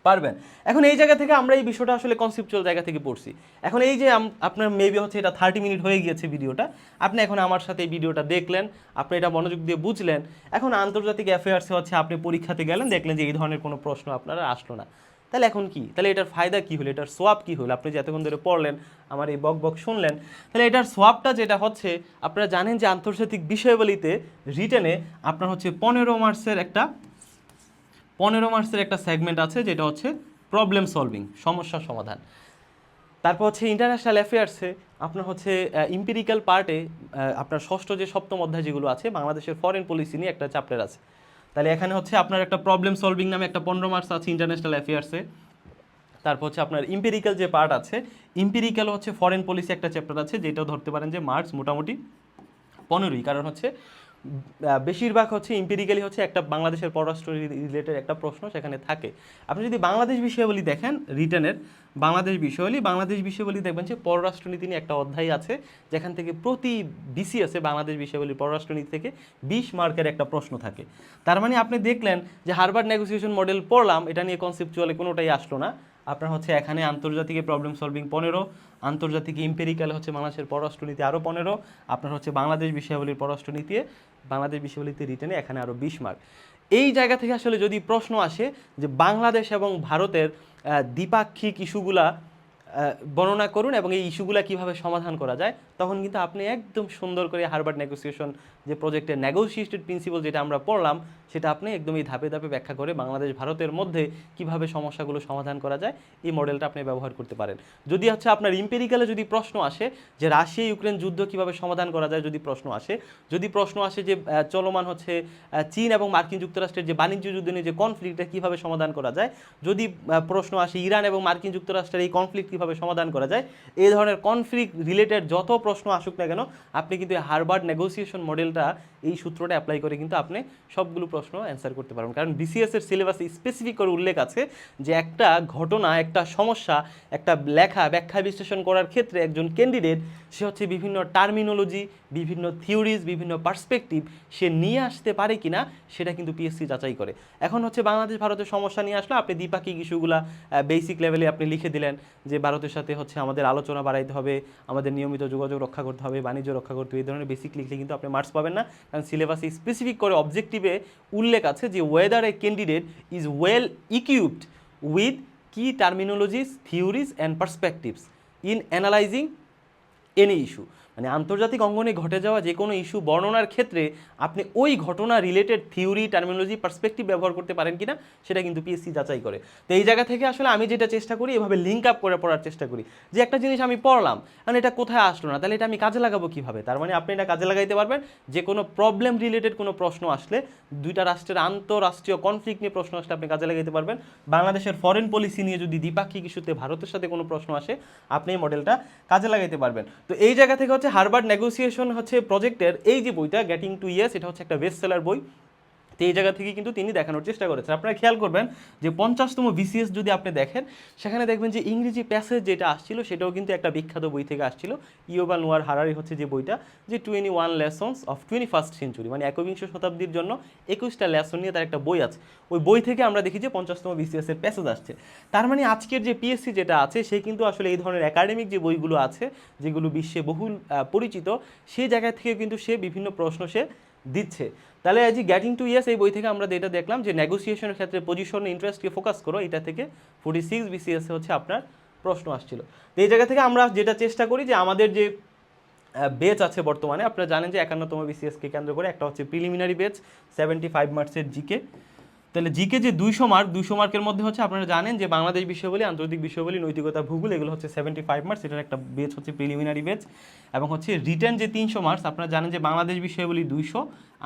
পারবেন। এখন এই জায়গা থেকে আমরা এই বিষয়টা আসলে কনসেপচুয়াল জায়গা থেকে পড়ছি। এখন এই যে আপনার মেবি হচ্ছে এটা 30 মিনিট হয়ে গিয়েছে ভিডিওটা, আপনি এখন আমার সাথে এই ভিডিওটা দেখলেন, আপনি এটা মনোযোগ দিয়ে বুঝলেন। এখন আন্তর্জাতিক অ্যাফেয়ার্সে হচ্ছে আপনি পরীক্ষাতে গেলেন, দেখলেন যে এই ধরনের কোনো প্রশ্ন আপনারা আসলো না, তাহলে এখন কি, তাহলে এটার ফায়দা কি হলো, এটার সোয়াব কি হলো? আপনি যে এতক্ষণ ধরে পড়লেন, আমার এই বক বক শুনলেন, তাহলে এটার সোয়াবটা যেটা হচ্ছে, আপনারা জানেন যে আন্তর্জাতিক বিষয়াবলিতে রিটেনে আপনার হচ্ছে 15 মার্কসের একটা সেগমেন্ট আছে যেটা হচ্ছে প্রবলেম সলভিং, সমস্যা সমাধান। তারপর হচ্ছে ইন্টারন্যাশনাল অ্যাফেয়ার্সে আপনার হচ্ছে ইম্পিরিক্যাল পার্টে আপনার ষষ্ঠ যে সপ্তম অধ্যায় যেগুলো আছে, বাংলাদেশের ফরেন পলিসি নিয়ে একটা চ্যাপ্টার আছে। তাহলে এখানে হচ্ছে আপনার একটা প্রবলেম সলভিং নামে একটা 15 মার্কস আছে ইন্টারন্যাশনাল অ্যাফেয়ার্সে। তারপর হচ্ছে আপনার ইম্পিরিক্যাল যে পার্ট আছে, ইম্পিরিক্যাল হচ্ছে ফরেন পলিসি একটা চ্যাপ্টার আছে, যেটাও ধরতে পারেন যে মার্কস মোটামুটি 15ই, কারণ হচ্ছে বেশিরভাগ হচ্ছে ইম্পিরিক্যালি হচ্ছে একটা বাংলাদেশের পররাষ্ট্র রিলেটেড একটা প্রশ্ন সেখানে থাকে। আপনি যদি বাংলাদেশ বিষয়াবলী দেখেন রিটেনের, বাংলাদেশ বিষয়াবলী দেখবেন যে পররাষ্ট্রনীতি নিয়ে একটা অধ্যায় আছে, যেখান থেকে প্রতি বিসিএসে বাংলাদেশ বিষয়াবলী পররাষ্ট্রনীতি থেকে 20 মার্কের একটা প্রশ্ন থাকে। তার মানে আপনি দেখলেন যে হার্ভার্ড নেগোসিয়েশন মডেল পড়লাম, এটা নিয়ে কনসেপচুয়ালি কোনোটাই আসলো না। আপনার হচ্ছে এখানে আন্তর্জাতিক প্রবলেম সলভিং 15, আন্তর্জাতিক ইম্পেরিক্যাল হচ্ছে বাংলাদেশের পররাষ্ট্রনীতি আরও 15, আপনার হচ্ছে বাংলাদেশ বিষয়াবলীর পররাষ্ট্রনীতি, বাংলাদেশ বিষয়াবলীতে রিটেনে এখানে আরও 20 মার্ক। এই জায়গা থেকে আসলে যদি প্রশ্ন আসে যে বাংলাদেশ এবং ভারতের দ্বিপাক্ষিক ইস্যুগুলা বর্ণনা করুন এবং এই ইস্যুগুলা কিভাবে সমাধান করা যায়, তখন কিন্তু আপনি একদম সুন্দর করে হার্ভার্ড নেগোসিয়েশন যে প্রজেক্টের নেগোসিয়েটেড প্রিন্সিপাল যেটা আমরা পড়লাম, সেটা আপনি একদম এই ধাপে ধাপে ব্যাখ্যা করে বাংলাদেশ ভারতের মধ্যে কিভাবে সমস্যাগুলো সমাধান করা যায়, এই মডেলটা আপনি ব্যবহার করতে পারেন। যদি হচ্ছে আপনার ইম্পেরিক্যালে যদি প্রশ্ন আসে যে রাশিয়া ইউক্রেন যুদ্ধ কিভাবে সমাধান করা যায়, যদি প্রশ্ন আসে যে চলমান হচ্ছে চীন এবং মার্কিন যুক্তরাষ্ট্রের যে বাণিজ্য যুদ্ধ নিয়ে যে কনফ্লিক্টটা কিভাবে সমাধান করা যায়, যদি প্রশ্ন আসে ইরান এবং মার্কিন যুক্তরাষ্ট্রের এই কনফ্লিক্ট কিভাবে সমাধান করা যায়, এই ধরনের কনফ্লিক্ট রিলেটেড যত প্রশ্ন আসুক না কেন, আপনি কিন্তু হার্ভার্ড নেগোসিয়েশন মডেলটা, এই সূত্রটা অ্যাপ্লাই করে কিন্তু আপনি সবগুলো প্রশ্ন অ্যান্সার করতে পারবেন। কারণ বিসিএস এর সিলেবাসে স্পেসিফিক করে উল্লেখ আছে যে একটা ঘটনা, একটা সমস্যা, একটা লেখা ব্যাখ্যা বিশ্লেষণ করার ক্ষেত্রে একজন ক্যান্ডিডেট সে হচ্ছে বিভিন্ন টার্মিনোলজি, বিভিন্ন থিওরিজ, বিভিন্ন পার্সপেক্টিভ সে নিয়ে আসতে পারে কিনা, সেটা কিন্তু পিএসসি যাচাই করে। এখন হচ্ছে বাংলাদেশ ভারতের সমস্যা নিয়ে আসলে আপনি দ্বিপাক্ষিক ইস্যুগুলা বেসিক লেভেলে আপনি লিখে দিলেন যে ভারতের সাথে হচ্ছে আমাদের আলোচনা বাড়াইতে হবে, আমাদের নিয়মিত যোগাযোগ রক্ষা করতে হবে, বাণিজ্য রক্ষা করতে হবে, এই ধরনের বেসিক লিখলে কিন্তু আপনি মার্কস পাবেন না। কারণ সিলেবাসে স্পেসিফিক করে অবজেক্টিভে উল্লেখ আছে যে whether a candidate is well equipped with key terminologies, theories and perspectives in analysing any issue. মানে আন্তর্জাতিক অঙ্গনে ঘটে যাওয়া যে কোনো ইস্যু বর্ণনার ক্ষেত্রে আপনি ওই ঘটনা রিলেটেড থিওরি, টার্মিনোলজি, পার্সপেক্টিভ ব্যবহার করতে পারেন কিনা, সেটা কিন্তু পিএসসি যাচাই করে। তো এই জায়গা থেকে আসলে আমি যেটা চেষ্টা করি, এভাবে লিঙ্ক আপ করে পড়ার চেষ্টা করি যে একটা জিনিস আমি পড়লাম, কারণ এটা কোথায় আসলো না, তাহলে এটা আমি কাজে লাগাবো কীভাবে। তার মানে আপনি এটা কাজে লাগাইতে পারবেন যে কোনো প্রবলেম রিলেটেড কোনো প্রশ্ন আসলে, দুইটা রাষ্ট্রের আন্তঃরাষ্ট্রীয় কনফ্লিক্ট নিয়ে প্রশ্ন আসলে আপনি কাজে লাগাইতে পারবেন। বাংলাদেশের ফরেন পলিসি নিয়ে যদি দ্বিপাক্ষিক ইস্যুতে ভারতের সাথে কোনো প্রশ্ন আসে, আপনি এই মডেলটা কাজে লাগাইতে পারবেন। তো এই জায়গা থেকে হচ্ছে হার্ভার্ড নেগোসিয়েশন হচ্ছে প্রজেক্টের এই যে বইটা গেটিং টু ইয়েস, এটা হচ্ছে একটা বেস্ট সেলার বই। তো এই জায়গা থেকে কিন্তু তিনি দেখানোর চেষ্টা করেছেন। আপনারা খেয়াল করবেন যে 50তম বিসিএস যদি আপনি দেখেন, সেখানে দেখবেন যে ইংরেজি প্যাসেজ যেটা আসছিল সেটাও কিন্তু একটা বিখ্যাত বই থেকে আসছিল, ইয়োভাল নোয়ার হারারি হচ্ছে যে বইটা, যে 21 লেসন্স অফ 21st সেঞ্চুরি, মানে একবিংশ শতাব্দীর জন্য 21টা লেসন নিয়ে তার একটা বই আছে। ওই বই থেকে আমরা দেখি যে 50তম বিসিএস এর প্যাসেজ আসছে। তার মানে আজকের যে পিএসসি যেটা আছে, সে কিন্তু আসলে এই ধরনের একাডেমিক যে বইগুলো আছে, যেগুলো বিশ্বে বহুল পরিচিত, সেই জায়গা থেকে কিন্তু সে বিভিন্ন প্রশ্ন সে দিচ্ছে। তাহলে এই যে গেটিং টু ইয়েস এই বই থেকে আমরা যেটা দেখলাম যে নেগোসিয়েশনের ক্ষেত্রে পজিশন, ইন্টারেস্টকে ফোকাস করো, এটা থেকে 46 বিসিএস হচ্ছে আপনার প্রশ্ন আসছিল। তো এই জায়গা থেকে আমরা যেটা চেষ্টা করি যে আমাদের যে বেচ আছে বর্তমানে, আপনারা জানেন যে 51তম বিসিএসকে কেন্দ্র করে একটা হচ্ছে প্রিলিমিনারি বেচ 75 মার্কসের জিকে। তাহলে জিকে যে 200 মার্কের মধ্যে হচ্ছে আপনারা জানেন যে বাংলাদেশ বিষয়াবলী, আন্তর্জাতিক বিষয়াবলী, নৈতিকতা, ভূগোল, এগুলো হচ্ছে 75 মার্কস, এটার একটা বেচ হচ্ছে প্রিলিমিনারি বেচ। এবং হচ্ছে রিটেন যে 300 মার্কস, আপনারা জানেন যে বাংলাদেশ বিষয়াবলী 200,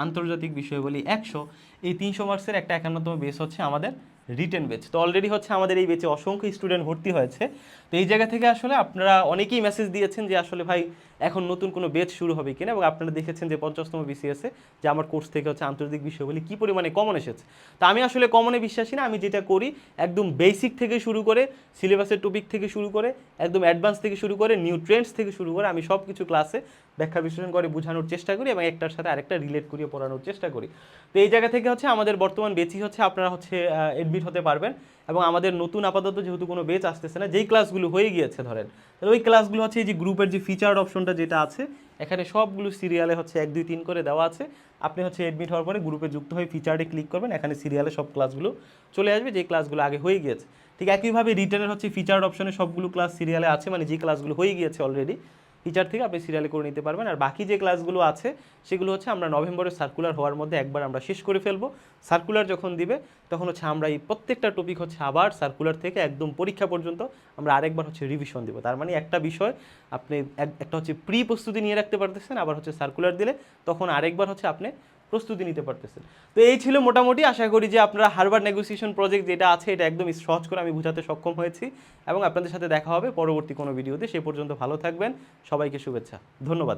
আন্তর্জাতিক বিষয়াবলী 100, এই 300 মার্কসের একটা 51তম বেচ হচ্ছে আমাদের রিটেন ব্যাচ। তো অলরেডি হচ্ছে আমাদের এই ব্যাচে অসংখ্য স্টুডেন্ট ভর্তি হয়েছে। তো এই জায়গা থেকে আসলে আপনারা অনেকেই মেসেজ দিয়েছেন যে আসলে ভাই এখন নতুন কোনো ব্যাচ শুরু হবে কিনা, এবং আপনারা দেখেছেন যে 50তম বিসিএসে যে আমার কোর্স থেকে হচ্ছে আন্তর্জাতিক বিষয়গুলি কী পরিমাণে কমন এসেছে। তো আমি আসলে কমনে বিশ্বাসী না, আমি যেটা করি একদম বেসিক থেকে শুরু করে সিলেবাসের টপিক থেকে শুরু করে একদম অ্যাডভান্স থেকে শুরু করে নিউ ট্রেন্ডস থেকে শুরু করে আমি সব কিছু ক্লাসে ব্যাখ্যা বিশ্লেষণ করে বোঝানোর চেষ্টা করি এবং একটার সাথে আরেকটা রিলেট করিয়ে পড়ানোর চেষ্টা করি। তো এই জায়গা থেকে হচ্ছে আমাদের বর্তমান বেচই হচ্ছে আপনারা হচ্ছে এডমিট হতে পারবেন, এবং আমাদের নতুন আপাতত যেহেতু কোনো বেচ আসতেছে না, যেই ক্লাসগুলো হয়ে গিয়েছে ধরেন, তাহলে ওই ক্লাসগুলো হচ্ছে এই যে গ্রুপের যে ফিচার্ড অপশনটা যেটা আছে এখানে সবগুলো সিরিয়ালে হচ্ছে 1 2 3 করে দেওয়া আছে। আপনি হচ্ছে এডমিট হওয়ার পরে গ্রুপে যুক্ত হয়ে ফিচার্ডে ক্লিক করবেন, এখানে সিরিয়ালে সব ক্লাসগুলো চলে আসবে যে ক্লাসগুলো আগে হয়ে গিয়েছে। ঠিক একইভাবে রিটেনের হচ্ছে ফিচার্ড অপশনে সবগুলো ক্লাস সিরিয়ালে আছে, মানে যে ক্লাসগুলো হয়ে গিয়েছে অলরেডি ফিচার থেকে আপনি সিরিয়ালে করে নিতে পারবেন। আর বাকি যে ক্লাসগুলো আছে সেগুলো হচ্ছে আমরা নভেম্বরের সার্কুলার হওয়ার মধ্যে একবার আমরা শেষ করে ফেলবো। সার্কুলার যখন দিবে তখন হচ্ছে আমরা এই প্রত্যেকটা টপিক হচ্ছে আবার সার্কুলার থেকে একদম পরীক্ষা পর্যন্ত আমরা আরেকবার হচ্ছে রিভিশন দিব। তার মানে একটা বিষয় আপনি একটা হচ্ছে প্রি প্রস্তুতি নিয়ে রাখতে পারতেছেন, আবার হচ্ছে সার্কুলার দিলে তখন আরেকবার হচ্ছে আপনি প্রস্তুতি নিতে পারতেছেন। তো এই ছিল মোটামুটি, আশা করি যে আপনারা হারবার্ড নেগোসিয়েশন প্রজেক্ট যেটা আছে এটা একদম সহজ করে আমি বোঝাতে সক্ষম হয়েছি, এবং আপনাদের সাথে দেখা হবে পরবর্তী কোনো ভিডিওতে। সে পর্যন্ত ভালো থাকবেন, সবাইকে শুভেচ্ছা, ধন্যবাদ।